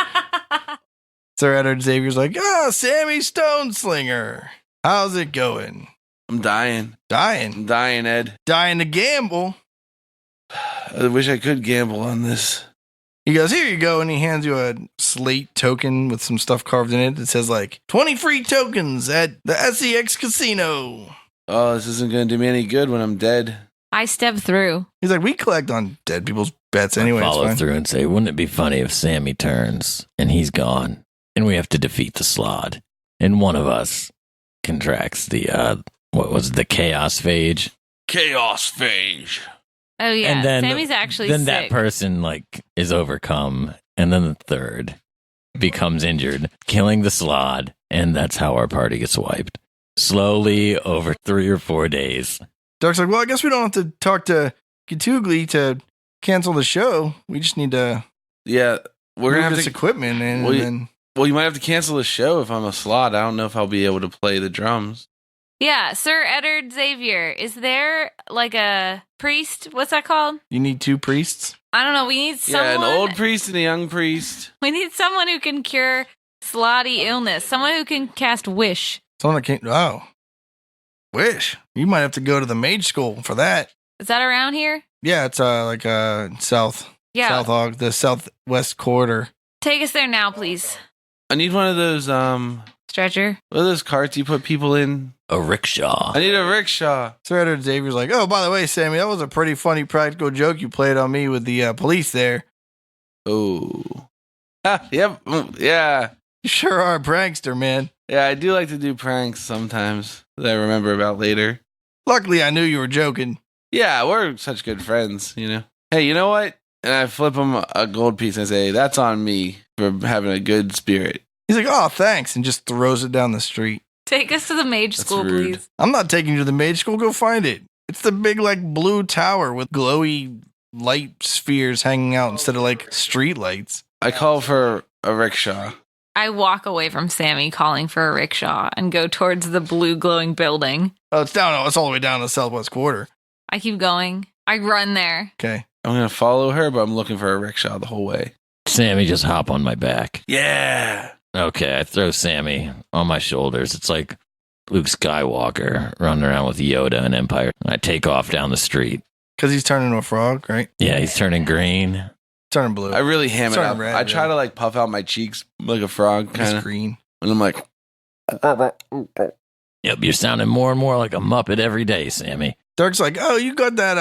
Sir Eddard Xavier's like, Sammy Stoneslinger. How's it going? I'm dying. Dying. I'm dying, Ed. Dying to gamble. I wish I could gamble on this. He goes, here you go, and he hands you a slate token with some stuff carved in it that says like 20 free tokens at the SEX casino. Oh, this isn't going to do me any good when I'm dead. I step through. He's like, we collect on dead people's bets anyway. I It's follow fine. through and say, wouldn't it be funny if Sammy turns and he's gone and we have to defeat the Slod and one of us contracts the, what was it, the chaos phage? Chaos phage. Oh yeah, And then- Sammy's actually Then sick. that person like is overcome, and then the third becomes injured, killing the Slod, and that's how our party gets wiped. Slowly over 3 or 4 days. Dark's like, well, I guess we don't have to talk to Gitugli to cancel the show. We just need to Yeah, we're move going to have this to... equipment and Well, then... Well, you might have to cancel the show if I'm a slot. I don't know if I'll be able to play the drums. Yeah, Sir Eddard Xavier. Is there like a priest? What's that called? You need 2 priests? I don't know. We need someone. Yeah, an old priest and a young priest. We need someone who can cure slotty illness. Someone who can cast wish. Someone that can't... Oh. Wish. You might have to go to the mage school for that. Is that around here? Yeah, it's south. Yeah. South Hog, the southwest quarter. Take us there now, please. I need one of those, Stretcher. what are those carts you put people in? A rickshaw. I need a rickshaw. Sir Eddard Xavier's like, oh, by the way, Sammy, that was a pretty funny practical joke you played on me with the police there. Oh. Ah, yep. Yeah. You sure are a prankster, man. Yeah, I do like to do pranks sometimes that I remember about later. Luckily, I knew you were joking. Yeah, we're such good friends, you know. Hey, you know what? And I flip him a gold piece and I say, that's on me for having a good spirit. He's like, oh, thanks, and just throws it down the street. Take us to the mage That's school, rude. please. I'm not taking you to the mage school. Go find it. It's the big, like, blue tower with glowy light spheres hanging out instead of, like, street lights. I call for a rickshaw. I walk away from Sammy calling for a rickshaw and go towards the blue glowing building. Oh, it's down. Oh, it's all the way down the southwest quarter. I keep going. I run there. Okay. I'm going to follow her, but I'm looking for a rickshaw the whole way. Sammy, just hop on my back. Yeah. Okay, I throw Sammy on my shoulders. It's like Luke Skywalker running around with Yoda and Empire. I take off down the street. Because he's turning into a frog, right? Yeah, he's turning green. Turning blue. I really ham it Sorry, up. red, I try red. to like puff out my cheeks like a frog, He's kind of. green. And I'm like, Yep, you're sounding more and more like a Muppet every day, Sammy. Dark's like, oh, you got that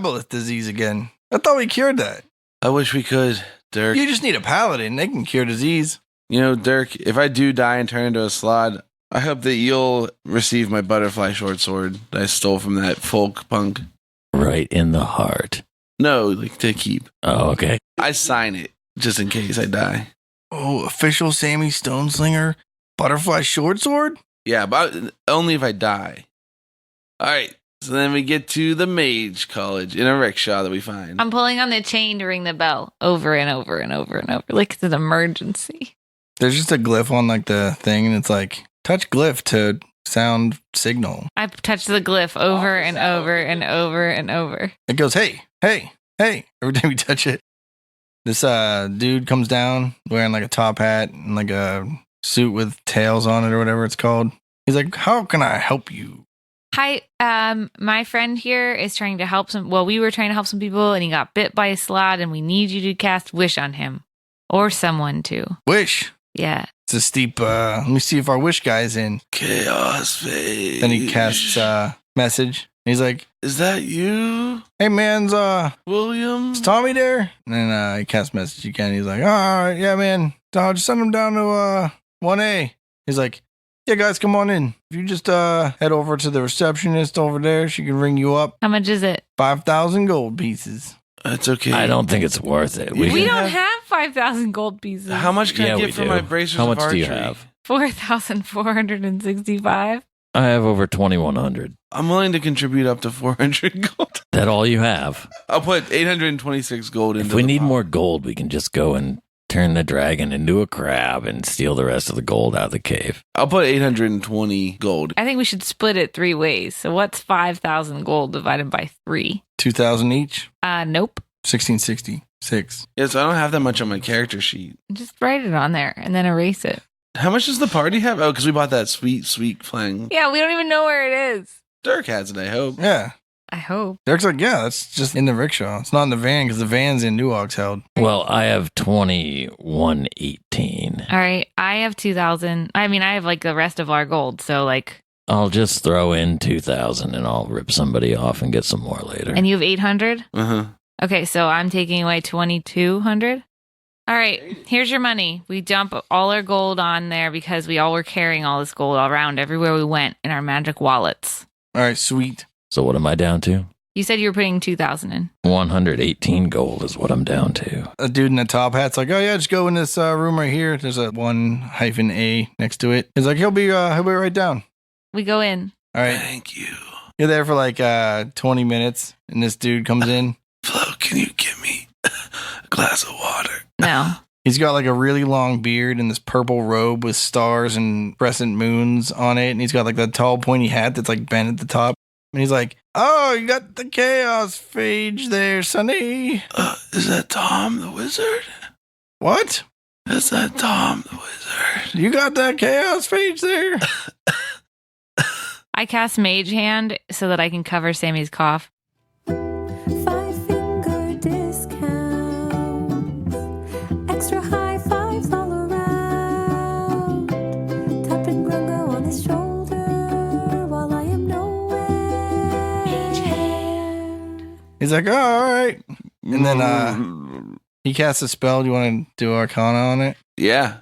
aboleth disease again. I thought we cured that. I wish we could, Dirk. You just need a paladin. They can cure disease. You know, Dirk, if I do die and turn into a slod, I hope that you'll receive my butterfly short sword that I stole from that folk punk. Right in the heart. No, like to keep. Oh, okay. I sign it just in case I die. Oh, official Sammy Stoneslinger butterfly short sword? Yeah, but only if I die. All right, So then we get to the Mage College in a rickshaw that we find. I'm pulling on the chain to ring the bell over and over and over and over, like it's an emergency. There's just a glyph on like the thing, and it's like touch glyph to sound signal. I touch the glyph over and over and over and over. It goes, hey, hey, hey, every time you touch it. This dude comes down wearing like a top hat and like a suit with tails on it or whatever it's called. He's like, how can I help you? Hi, my friend here is trying to help we were trying to help some people and he got bit by a slot and we need you to cast Wish on him. Or someone too. Wish. Yeah. It's a steep, let me see if our wish guy's in. Chaos Phase. Then he casts message. He's like, is that you? Hey man's William? is Tommy there? And then he casts message again. He's like, all right, yeah, man. Just send him down to 1A. He's like, yeah, guys, come on in. If you just head over to the receptionist over there, she can ring you up. How much is it? 5,000 gold pieces. That's okay. I don't think it's worth it. We don't have 5,000 gold pieces. How much can I we get for do. my bracers How of much do you archery? have? 4,465. I have over 2,100. I'm willing to contribute up to 400 gold. That all you have? I'll put 826 gold into If we the need pot. more gold, we can just go and turn the dragon into a crab and steal the rest of the gold out of the cave. I'll put 820 gold. I think we should split it 3 ways. So what's 5,000 gold divided by 3? 2,000 each. Nope. 1666. Yes, I don't have that much on my character sheet. Just write it on there and then erase it. How much does the party have? Oh, because we bought that sweet flang. Yeah, we don't even know where it is. Dirk has it, I hope. Yeah. I hope. Derek's like, yeah, that's just in the rickshaw. It's not in the van because the van's in New Oxheld. Well, I have 2,118. All right. I have 2,000. I mean, I have like the rest of our gold. So like, I'll just throw in 2,000 and I'll rip somebody off and get some more later. and you have 800? Uh-huh. Okay. So I'm taking away 2,200. All right. Here's your money. We dump all our gold on there because we all were carrying all this gold all around everywhere we went in our magic wallets. All right, sweet. So what am I down to? You said you were putting 2,000 in. 118 gold is what I'm down to. A dude in the top hat's like, oh yeah, just go in this room right here. There's a 1-A next to it. He's like, he'll be right down. We go in. All right. Thank you. You're there for like 20 minutes, and this dude comes in. Flo, can you give me a glass of water? No. He's got like a really long beard and this purple robe with stars and crescent moons on it. And he's got like that tall pointy hat that's like bent at the top. And he's like, oh, you got the chaos phage there, sonny. Is that Tom the wizard? What? Is that Tom the wizard? You got that chaos phage there? I cast Mage Hand so that I can cover Sammy's cough. 5-finger discounts. Extra high fives all around. Tapping Grungo on his shoulder while I am nowhere. He's like, oh, all right. And then he casts a spell. Do you want to do Arcana on it? Yeah.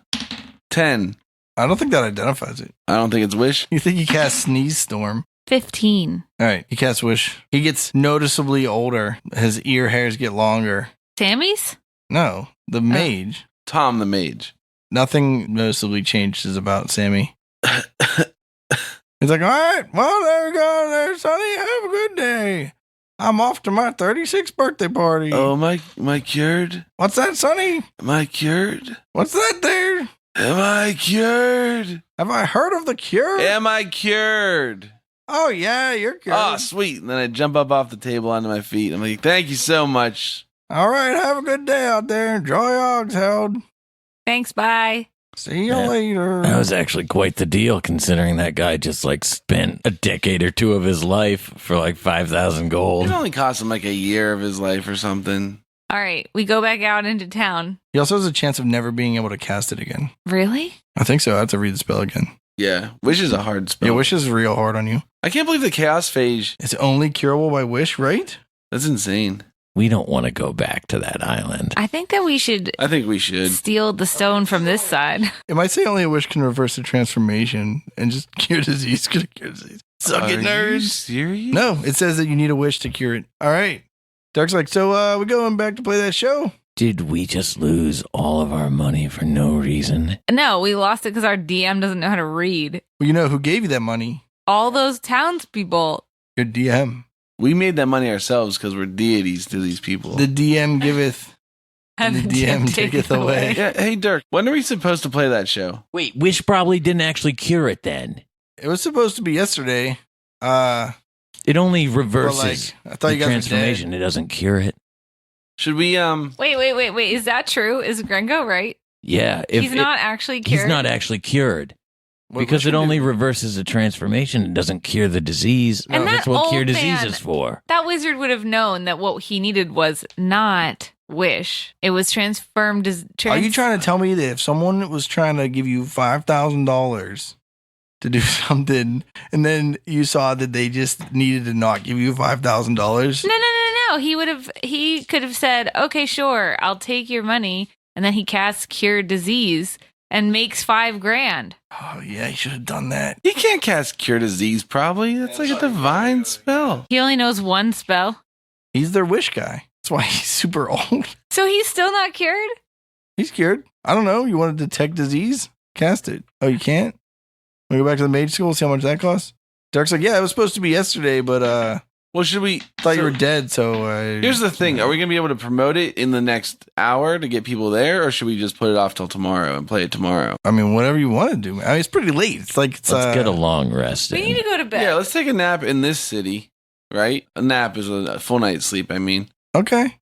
10. I don't think that identifies it. I don't think it's Wish. You think he casts Sneeze Storm? 15. All right, he casts Wish. He gets noticeably older. His ear hairs get longer. Sammy's? No, the mage. Tom the mage. Nothing noticeably changes about Sammy. He's like, all right, well, there we go there, Sonny. Have a good day. I'm off to my 36th birthday party. Oh, my cured? What's that, Sonny? Am I cured? What's that there? Am I cured? Have I heard of the cure? Am I cured? Oh, yeah, you're cured. Oh, sweet. And then I jump up off the table onto my feet. I'm like, thank you so much. All right, have a good day out there. Enjoy Oxheld. Thanks, bye. See you Yeah. later. That was actually quite the deal, considering that guy just like spent a decade or two of his life for like 5,000 gold. It only cost him like a year of his life or something. All right, we go back out into town. He also has a chance of never being able to cast it again. Really? I think so. I have to read the spell again. Yeah. Wish is a hard spell. Yeah, Wish is real hard on you. I can't believe the Chaos Phage. It's only curable by Wish, right? That's insane. We don't want to go back to that island. I think that we should I think we should. steal the stone from this side. It might say only a Wish can reverse the transformation and just cure disease. Could cure disease. Suck Are it, you nerds. serious? No, it says that you need a wish to cure it. All right. Dark's like, so we going back to play that show? Did we just lose all of our money for no reason? No, we lost it because our DM doesn't know how to read. Well, you know who gave you that money? All those townspeople. Your DM. We made that money ourselves because we're deities to these people. The DM giveth. And the DM taketh away. Yeah. Hey, Dirk, when are we supposed to play that show? Wait, Wish probably didn't actually cure it then. It was supposed to be yesterday. It only reverses I thought the you guys transformation. were dead. It doesn't cure it. Should we, Wait. Is that true? Is Gringo right? Yeah. He's not actually cured. He's not actually cured. What Because should it we only do? reverses the transformation. It doesn't cure the disease. And that That's what cure old disease man- is for. That wizard would have known that what he needed was not wish. It was transformed as. Are you trying to tell me that if someone was trying to give you $5,000 to do something, and then you saw that they just needed to not give you $5,000? No. He could have said, "Okay, sure, I'll take your money," and then he casts cure disease and makes $5,000. Oh yeah, he should have done that. he can't cast Cure Disease, probably. That's like a divine spell. He only knows one spell, He's their wish guy. That's why he's super old. so he's still not cured. He's cured. I don't know. You want to detect disease? Cast it. Oh, you can't? We go back to the mage school, see how much that costs? Dark's like, yeah, it was supposed to be yesterday, but Well, should we? thought you were dead, so Here's the thing. Are we going to be able to promote it in the next hour to get people there, or should we just put it off till tomorrow and play it tomorrow? I mean, whatever you want to do. I mean, it's pretty late. It's like it's Let's get a long rest We in. need to go to bed. Yeah, let's take a nap in this city, right? A nap is a full night's sleep, I mean. okay.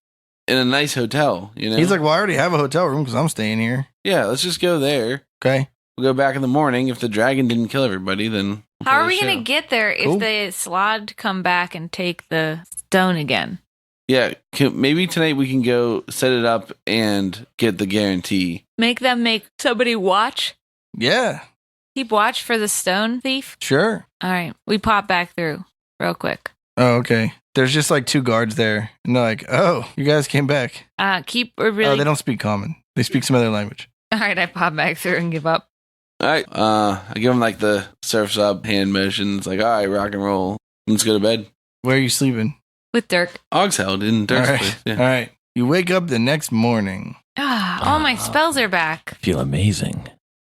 In a nice hotel, you know? He's like, well, I already have a hotel room because I'm staying here. yeah, let's just go there. Okay. We'll go back in the morning. If the dragon didn't kill everybody, then we'll How play are the we going show. to get there if Cool. the slod come back and take the stone again? Yeah, maybe tonight we can go set it up and get the guarantee. Make somebody watch? Yeah. Keep watch for the stone thief? Sure. All right. We pop back through real quick. Oh, okay. There's just like two guards there, and they're like, "Oh, you guys came back." Keep a Oh, really. they don't speak common. They speak some other language. All right. I pop back through and give up. All right, I give him like the surfs up hand motions, like, all right, rock and roll. Let's go to bed. Where are you sleeping? With Dirk. Oxheld in Dirk's All right. place. All Yeah. right. You wake up the next morning. All my spells are back. I feel amazing.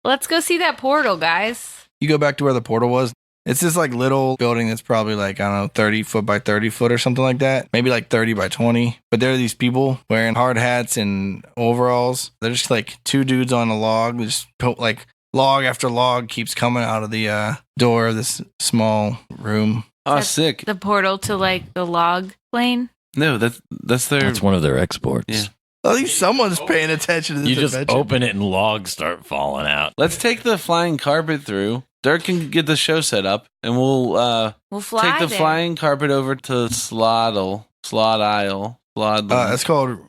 Let's go see that portal, guys. You go back to where the portal was. It's this like little building that's probably like, I don't know, 30 foot by 30 foot or something like that. Maybe like 30 by 20. But there are these people wearing hard hats and overalls. They're just like two dudes on a log. Just like log after log keeps coming out of the door of this small room. Oh, That's sick. The portal to like the log plane. No, that's their. That's one of their exports. Yeah. At least someone's paying attention to this You just adventure. open it and logs start falling out. Let's take the flying carpet through. Dirk can get the show set up, and we'll We'll fly take the there. flying carpet over to Slod Isle. It's called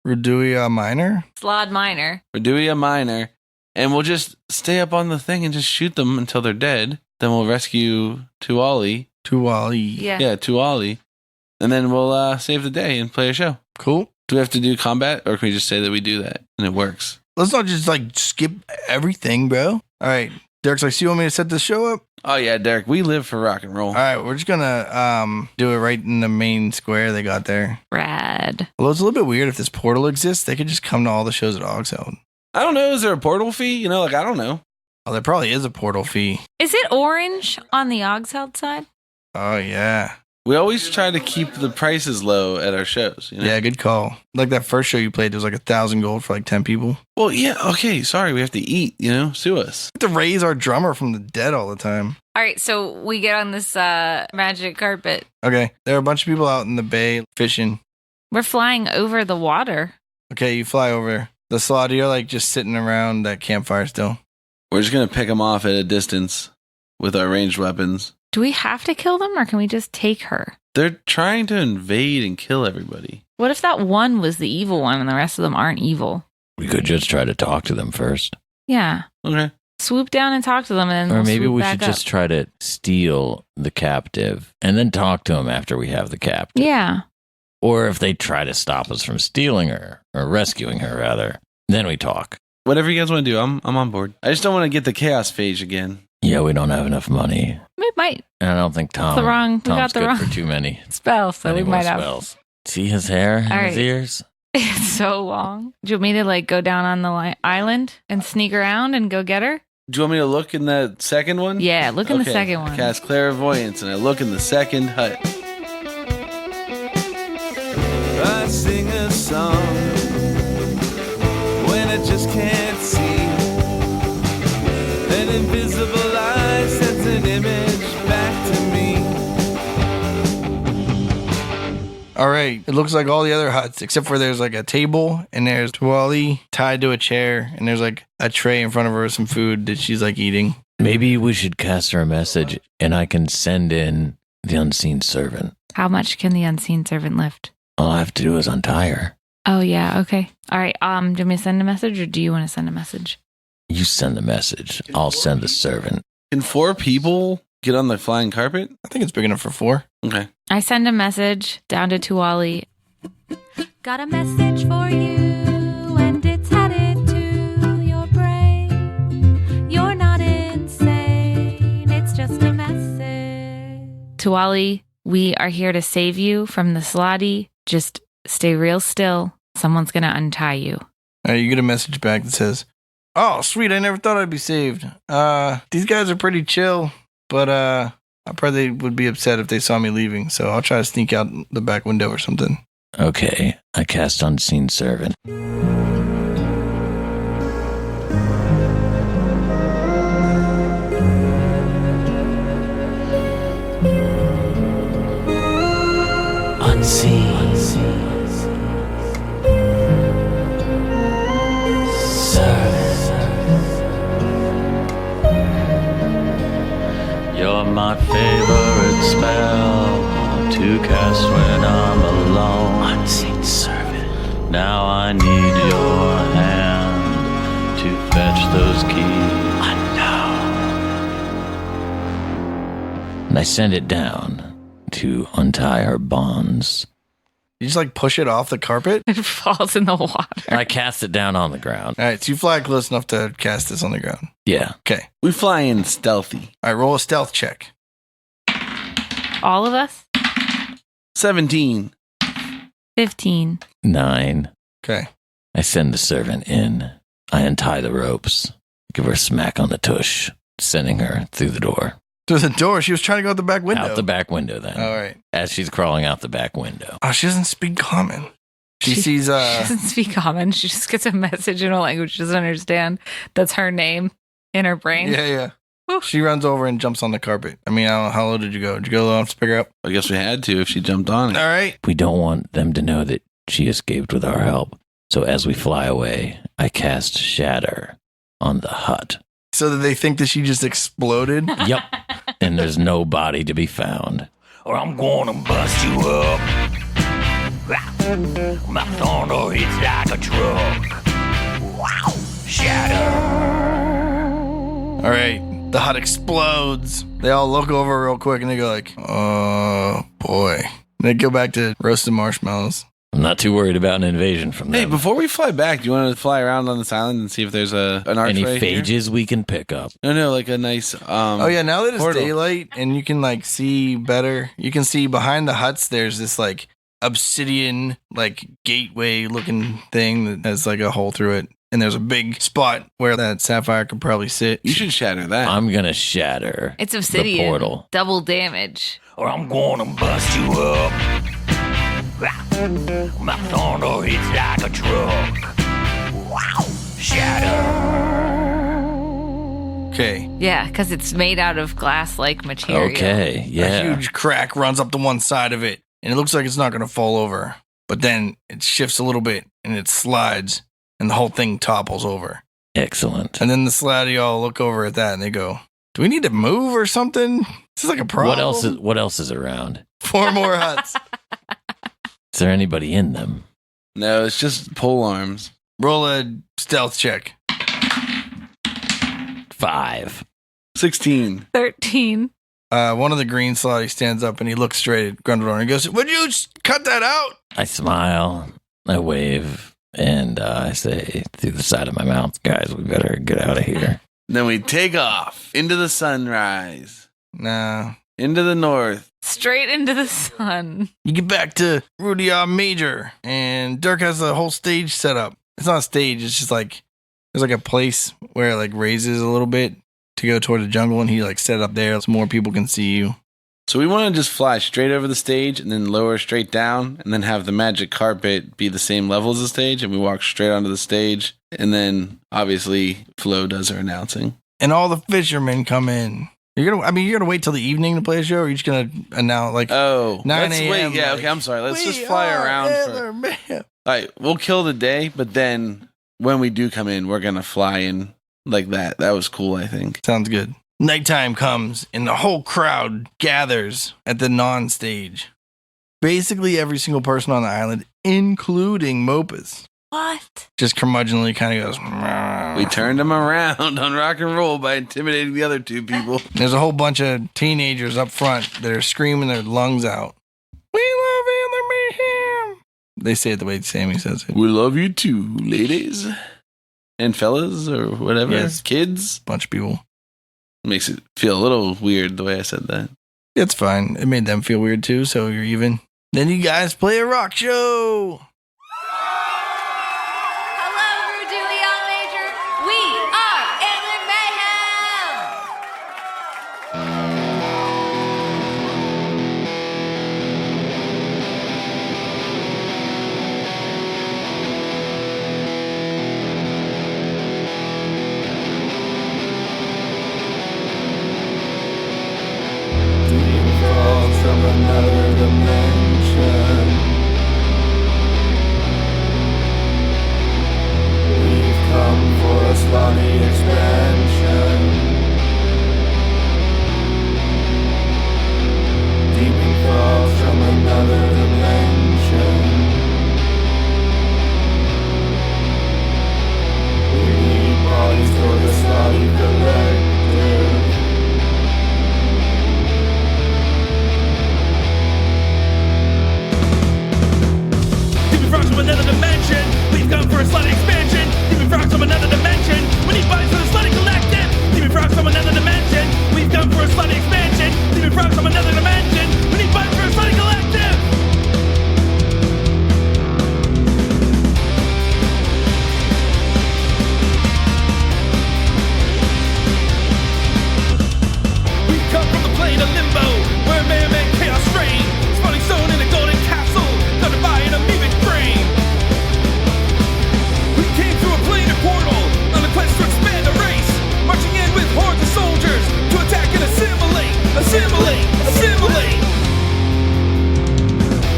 Roodooi'au Minor. Slod Minor. Roodooi'au Minor, and we'll just stay up on the thing and just shoot them until they're dead. Then we'll rescue Tuali. Tuali. Yeah. Yeah, Tuali. And then we'll save the day and play a show. Cool. Do we have to do combat, or can we just say that we do that and it works? Let's not just like skip everything, bro. All right. Derek's like, so you want me to set the show up? Oh yeah, Derek, we live for rock and roll. All right, we're just gonna do it right in the main square they got there. Rad. Although it's a little bit weird if this portal exists, they could just come to all the shows at Oxheld. I don't know. Is there a portal fee? You know, like I don't know. Oh, there probably is a portal fee. Is it orange on the Oxheld side? Oh yeah, We always try to keep the prices low at our shows. You know? yeah, good call. Like that first show you played, there was like 1,000 gold for like 10 people. Well, yeah. Okay. Sorry, we have to eat. You know, sue us. We have to raise our drummer from the dead all the time. All right, so we get on this magic carpet. Okay, there are a bunch of people out in the bay fishing. We're flying over the water. Okay, you fly over the slot. You're like just sitting around that campfire still. We're just gonna pick them off at a distance with our ranged weapons. Do we have to kill them or can we just take her? They're trying to invade and kill everybody. What if that one was the evil one and the rest of them aren't evil? We could just try to talk to them first. Yeah. Okay. Swoop down and talk to them and then Or we'll maybe swoop we back should up. just try to steal the captive and then talk to him after we have the captive. Yeah. Or if they try to stop us from stealing her, or rescuing her, rather, then we talk. Whatever you guys want to do, I'm on board. I just don't want to get the chaos phage again. Yeah, we don't have enough money. We might And I don't think Tom. the wrong- we Tom's got the good wrong- for too many. spell, so we any more might have. spells. See his hair and All his right. ears? It's so long. Do you want me to like go down on the island and sneak around and go get her? Do you want me to look in the second one? Yeah, look in the second one. I cast clairvoyance, and I look in the second hut. I sing a song when I just can't see. An invisible eye sends an image back to me. All right. It looks like all the other huts, except for there's like a table and there's Tuali tied to a chair and there's like a tray in front of her with some food that she's like eating. Maybe we should cast her a message and I can send in the unseen servant. How much can the unseen servant lift? All I have to do is untie her. Oh, yeah. Okay. All right. Do you want me to send a message or do you want to send a message? You send the message. I'll send the servant. Can 4 people get on the flying carpet? I think it's big enough for 4. Okay. I send a message down to Tuali. Got a message for you, and it's headed to your brain. You're not insane, it's just a message. Tuali, we are here to save you from the Slotty. Just stay real still. Someone's going to untie you. All right, you get a message back that says, "Oh, sweet, I never thought I'd be saved. These guys are pretty chill, but I probably would be upset if they saw me leaving, so I'll try to sneak out the back window or something." Okay, I cast unseen servant. Unseen servant. You're my favorite spell to cast when I'm alone. Unseen servant. Now I need your hand to fetch those keys. Unknown. And I send it down to untie her bonds. You just like push it off the carpet? It falls in the water. I cast it down on the ground. All right, so you fly close enough to cast this on the ground. Yeah. Okay. We fly in stealthy. All right, roll a stealth check. All of us? 17. 15. 9. Okay. I send the servant in. I untie the ropes. Give her a smack on the tush, sending her through the door. Through the door? She was trying to go out the back window. Out the back window, then. All right. As she's crawling out the back window. Oh, she doesn't speak common. She sees, She doesn't speak common. She just gets a message in a language she doesn't understand. That's her name in her brain. Yeah. Woo. She runs over and jumps on the carpet. I mean, I don't know, how low did you go? Did you go low enough to pick her up? I guess we had to if she jumped on it. All right. We don't want them to know that she escaped with our help. So as we fly away, I cast Shatter on the hut. So that they think that she just exploded? Yep. And there's no body to be found. Or I'm gonna bust you up. My thunder hits like a truck. Wow. Shatter. All right. The hut explodes. They all look over real quick and they go like, "Oh, boy." They go back to roasted marshmallows. I'm not too worried about an invasion from Hey, them. before we fly back, do you want to fly around on this island and see if there's an archway Any here? phages we can pick up? No, like a nice. Oh, yeah. Now that it's portal. daylight and you can like see better, you can see behind the huts, there's this like obsidian, like gateway looking thing that has like a hole through it. And there's a big spot where that sapphire could probably sit. You should shatter that. I'm gonna shatter It's obsidian. the portal. Double damage. Or I'm gonna bust you up. My thunder hits like a truck. Wow. Shatter. Okay. Yeah, because it's made out of glass-like material. Okay, A yeah. huge crack runs up to one side of it. And it looks like it's not going to fall over. But then it shifts a little bit and it slides. And the whole thing topples over. Excellent. And then the Slatty all look over at that and they go, "Do we need to move or something? This is like a problem." What else is around? 4 more huts. Is there anybody in them? No, it's just pole arms. Roll a stealth check. 5. 16. 13. One of the green Slatty stands up and he looks straight at Grundledore and he goes, "Would you cut that out?" I smile, I wave, and I say through the side of my mouth, "Guys, we better get out of here." Then we take off into the sunrise, Nah. into the north. Straight into the sun. You get back to Roodooi'au Major and Dirk has the whole stage set up. It's not a stage, it's just like there's like a place where it like raises a little bit to go toward the jungle, and he like set it up there so more people can see you. So we want to just fly straight over the stage and then lower straight down and then have the magic carpet be the same level as the stage, and we walk straight onto the stage, and then obviously Flo does her announcing. And all the fishermen come in. You're gonna wait till the evening to play a show, or you're just gonna announce like 9 let's a.m. wait. Yeah, like, okay, I'm sorry. Let's just "We fly are around. Antler Man." All right, we'll kill the day, but then when we do come in, we're gonna fly in like that. That was cool, I think. Sounds good. Nighttime comes, and the whole crowd gathers at the non-stage. Basically, every single person on the island, including Mopus, What? just curmudgeonly kind of goes. We turned them around on rock and roll by intimidating the other two people. There's a whole bunch of teenagers up front that are screaming their lungs out. We love Antler Mayhem. They say it the way Sammy says it. We love you too, ladies and fellas, or whatever. Yes. Kids. Bunch of people. Makes it feel a little weird the way I said that. It's fine. It made them feel weird too, so you're even. Then you guys play a rock show. Hello, Roodooi'au Major. We are Antler Mayhem. From another dimension, we've come for a slutty expansion. Demon frogs from another dimension. We need bodies for the slutty collective. Frogs from another dimension. We've come for a slutty expansion. Demon frogs from another dimension. We need bodies for the slutty collective. Demon frogs from another dimension. We've come for a slutty expansion. Demon frogs from another dimension. We need bodies for a slutty collective. We've come from the plane of limbo, where man-made chaos reigns. Spawning stone in a golden castle, thundered by an amoebic brain. We came through a planar portal, on a quest to expand the race, marching in with hordes of soldiers to attack and assimilate, assimilate, assimilate.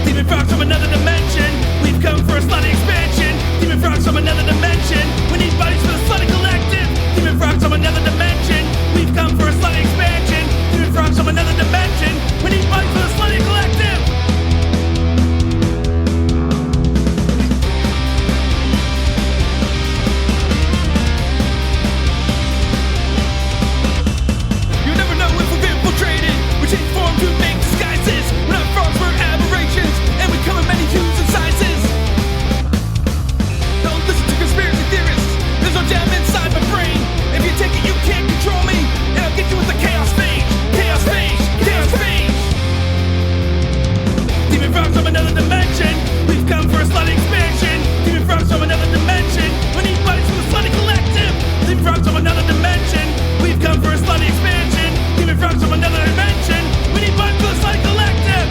Demon frogs from another dimension, we've come for a slutty expansion. Demon frogs from another dimension, we need bodies for the slutty collective. Demon frogs from another dimension, we've come for a slutty expansion. Demon frogs from another dimension, we need bodies for the slutty collective. You never know if we've infiltrated. We change form to make disguises. We're not frogs, we're aberrations, and we come in many hues and sizes. Don't listen to conspiracy theorists. There's no jam inside my brain. If you take it, you can't control me, and I'll get you with the chaos phage, chaos phage, chaos phage. Demon frogs from another dimension. We've come for a slutty expansion. Demon frogs from another dimension. We need bodies for the slutty collective. Demon frogs from another dimension. We've come for a slutty expansion. Demon frogs from another dimension. We need bodies for the slutty collective.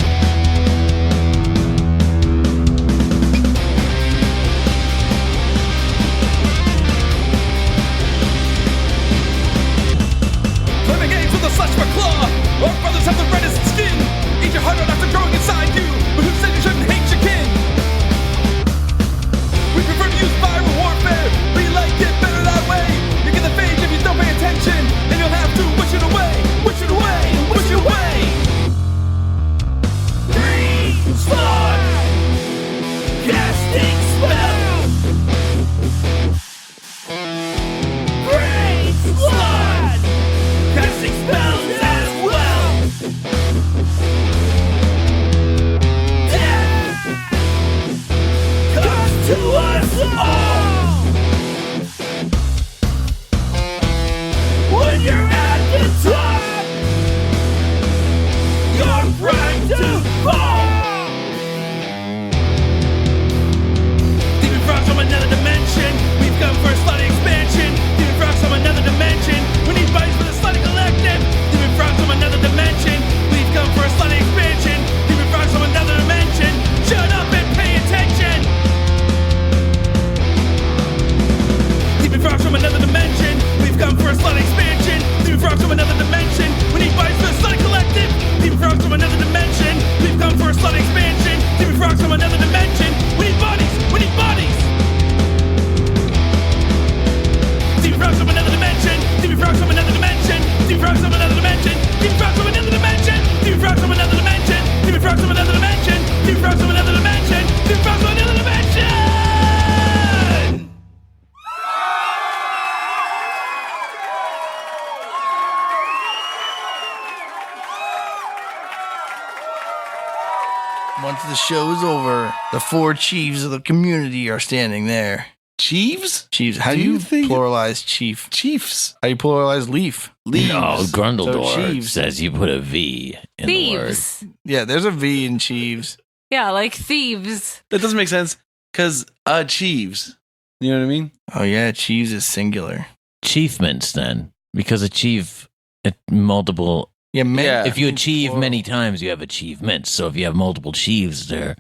Playing games with a slash for claw. Our brothers have the reddest skin. Eat your heart out after growing inside you. But who said you shouldn't hate your kin? We prefer to use viral warfare. We like it better that way. You get the phage if you don't pay attention, and you'll have to wish it away, wish it away, wish it away. Slide, casting spells. Slide, casting spells as well. Once the show is over, the 4 chiefs of the community are standing there. Chiefs? Chiefs. How do you pluralize chief? Chiefs. How do you pluralize leaf? Leaves. No, Grundledore So Chiefs. says you put a V in the word. Thieves. Yeah, there's a V in chiefs. Yeah, like thieves. That doesn't make sense because achieves. You know what I mean? Oh yeah, chiefs is singular. Achievements, then, because achieve multiple. Yeah, Yeah. If you achieve plural. many times, you have achievements. So if you have multiple chiefs, they're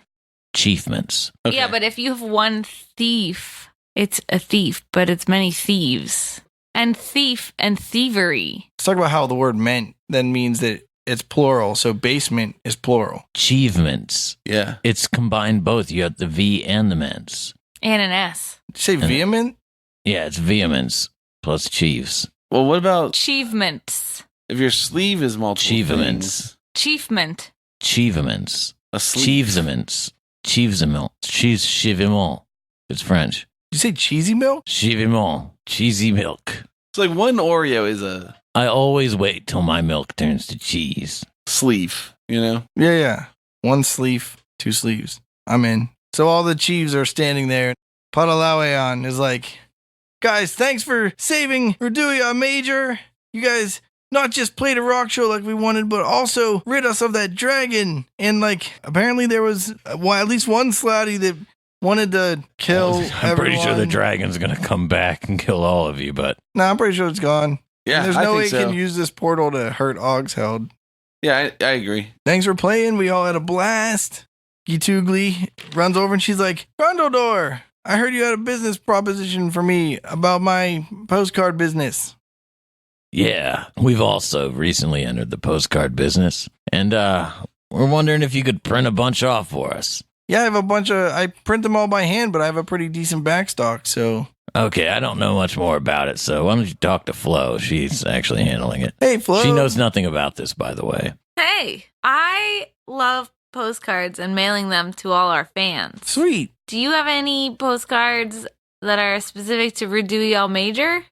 achievements. Okay. Yeah, but if you have one thief, it's a thief, but it's many thieves. And thief and thievery. Let's talk about how the word meant then means that it's plural. So basement is plural. Achievements. Yeah. It's combined both. You have the V and the ments. And an S. Did you say vehement? Yeah, it's vehemence plus chiefs. Well, what about Achievements. if your sleeve is multiple Achievements. things? Achievement. Achievements. A sleeve. Achievements. Achievement. Achievement. It's French. Did you say cheesy milk? Achievement. Cheesy milk. It's like one Oreo is a I always wait till my milk turns to cheese. sleeve, you know? Yeah. 1 sleeve, 2 sleeves. I'm in. So all the chiefs are standing there. Padalauean is like, guys, thanks for saving Roodooi'au Major. You guys not just played a rock show like we wanted, but also rid us of that dragon. And like, apparently there was at least one slotty that wanted to kill I'm pretty sure the everyone. dragon's gonna come back and kill all of you, but No, I'm pretty sure it's gone. Yeah, There's I no way think it so. can use this portal to hurt Ogsheld. Yeah, I agree. Thanks for playing. We all had a blast. Gitugli runs over and she's like, Grundledore, I heard you had a business proposition for me about my postcard business. yeah, we've also recently entered the postcard business, and we're wondering if you could print a bunch off for us. Yeah, I have I print them all by hand, but I have a pretty decent backstock, so. Okay, I don't know much more about it, so why don't you talk to Flo? She's actually handling it. Hey, Flo. She knows nothing about this, by the way. Hey, I love postcards and mailing them to all our fans. Sweet. Do you have any postcards that are specific to Roodooi'au Major?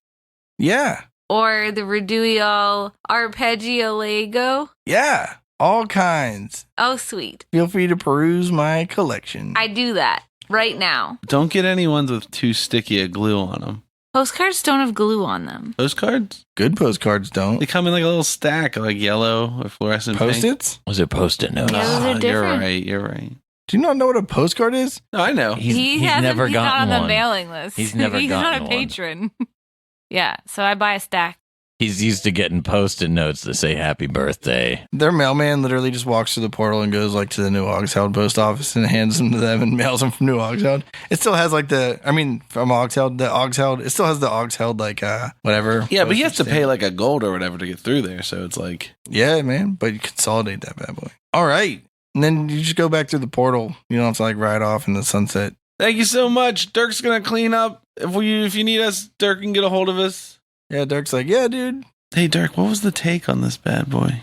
Yeah. Or the Roodooi'au Arpeggiolago? Yeah. All kinds. Oh, sweet. Feel free to peruse my collection. I do that right now. Don't get any ones with too sticky a glue on them. Postcards don't have glue on them. Postcards? Good postcards They don't. come in like a little stack of like yellow or fluorescent pink. Post-its? Was it post-it notes? Yeah, those are You're different. right. You're right. Do you not know what a postcard is? No, I know. He's hasn't- never he's not gotten on one. the mailing list. He's never He's gotten not a one. patron. Yeah, so I buy a stack. He's used to getting post-it notes that say happy birthday. Their mailman literally just walks through the portal and goes like to the New Ogsheld post office and hands them to them and mails them from New Ogsheld. It still has like from Ogsheld, it still has the Ogsheld like whatever. Yeah, but you have to postage pay stamp. like a gold or whatever to get through there. So it's like, Yeah, man, but you consolidate that bad boy. All right. And then you just go back through the portal. You don't have to like ride off in the sunset. thank you so much. Dirk's gonna clean up. If you need us, Dirk can get a hold of us. Yeah, Dirk's like, yeah, dude, Hey, Dirk, what was the take on this bad boy?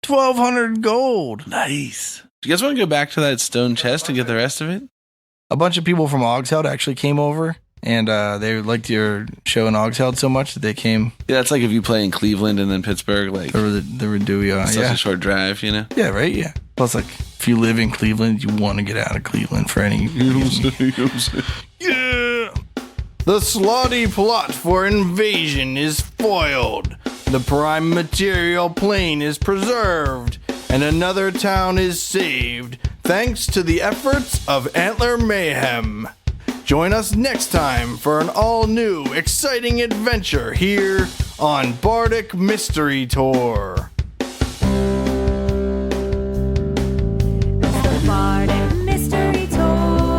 1,200 gold. Nice. Do you guys want to go back to that stone chest and get the rest of it? A bunch of people from Ogsheld actually came over, and they liked your show in Ogsheld so much that they came Yeah, that's like if you play in Cleveland and then Pittsburgh, like over the Roodooi'au. such Yeah. a short drive, you know? Yeah, right? Yeah. Plus, like, if you live in Cleveland, you want to get out of Cleveland for any reason. Yeah. The slotty plot for invasion is foiled. The prime material plane is preserved, and another town is saved thanks to the efforts of Antler Mayhem. Join us next time for an all-new, exciting adventure here on Bardic Mystery Tour. The Bardic Mystery Tour.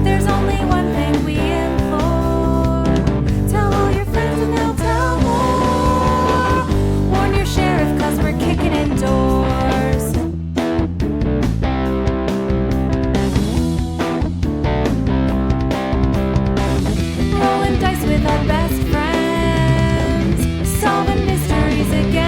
There's only one thing we implore. Tell all your friends and they'll tell more. Warn your sheriff 'cause we're kicking in doors. Rolling dice with our best friends. Solving mysteries again.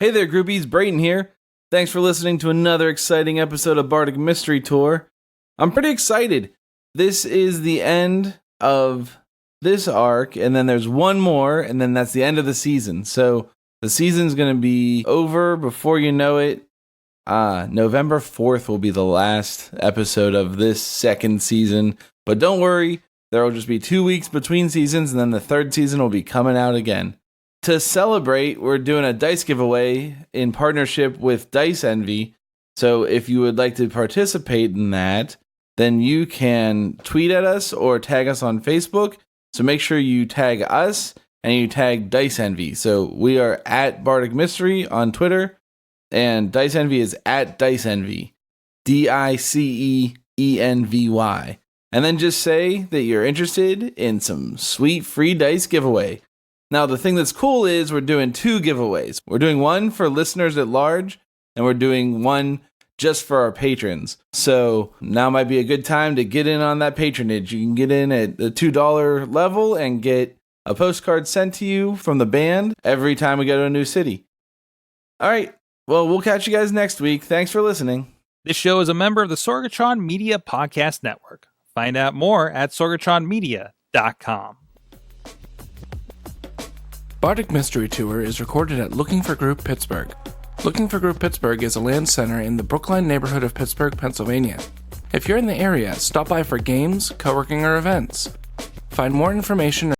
Hey there, groupies. Brayden here. Thanks for listening to another exciting episode of Bardic Mystery Tour. I'm pretty excited. This is the end of this arc, and then there's one more, and then that's the end of the season. So the season's going to be over before you know it. November 4th will be the last episode of this second season. But don't worry, there will just be 2 weeks between seasons, and then the third season will be coming out again. To celebrate, we're doing a dice giveaway in partnership with Dice Envy. So if you would like to participate in that, then you can tweet at us or tag us on Facebook. So make sure you tag us and you tag Dice Envy. So we are at Bardic Mystery on Twitter, and Dice Envy is at Dice Envy, DICEENVY. And then just say that you're interested in some sweet free dice giveaway. Now, the thing that's cool is we're doing 2 giveaways. We're doing one for listeners at large, and we're doing one just for our patrons. So now might be a good time to get in on that patronage. You can get in at the $2 level and get a postcard sent to you from the band every time we go to a new city. All right. Well, we'll catch you guys next week. Thanks for listening. This show is a member of the Sorgatron Media Podcast Network. Find out more at sorgatronmedia.com. Bardic Mystery Tour is recorded at Looking for Group Pittsburgh. Looking for Group Pittsburgh is a land center in the Brookline neighborhood of Pittsburgh, Pennsylvania. If you're in the area, stop by for games, co-working, or events. Find more information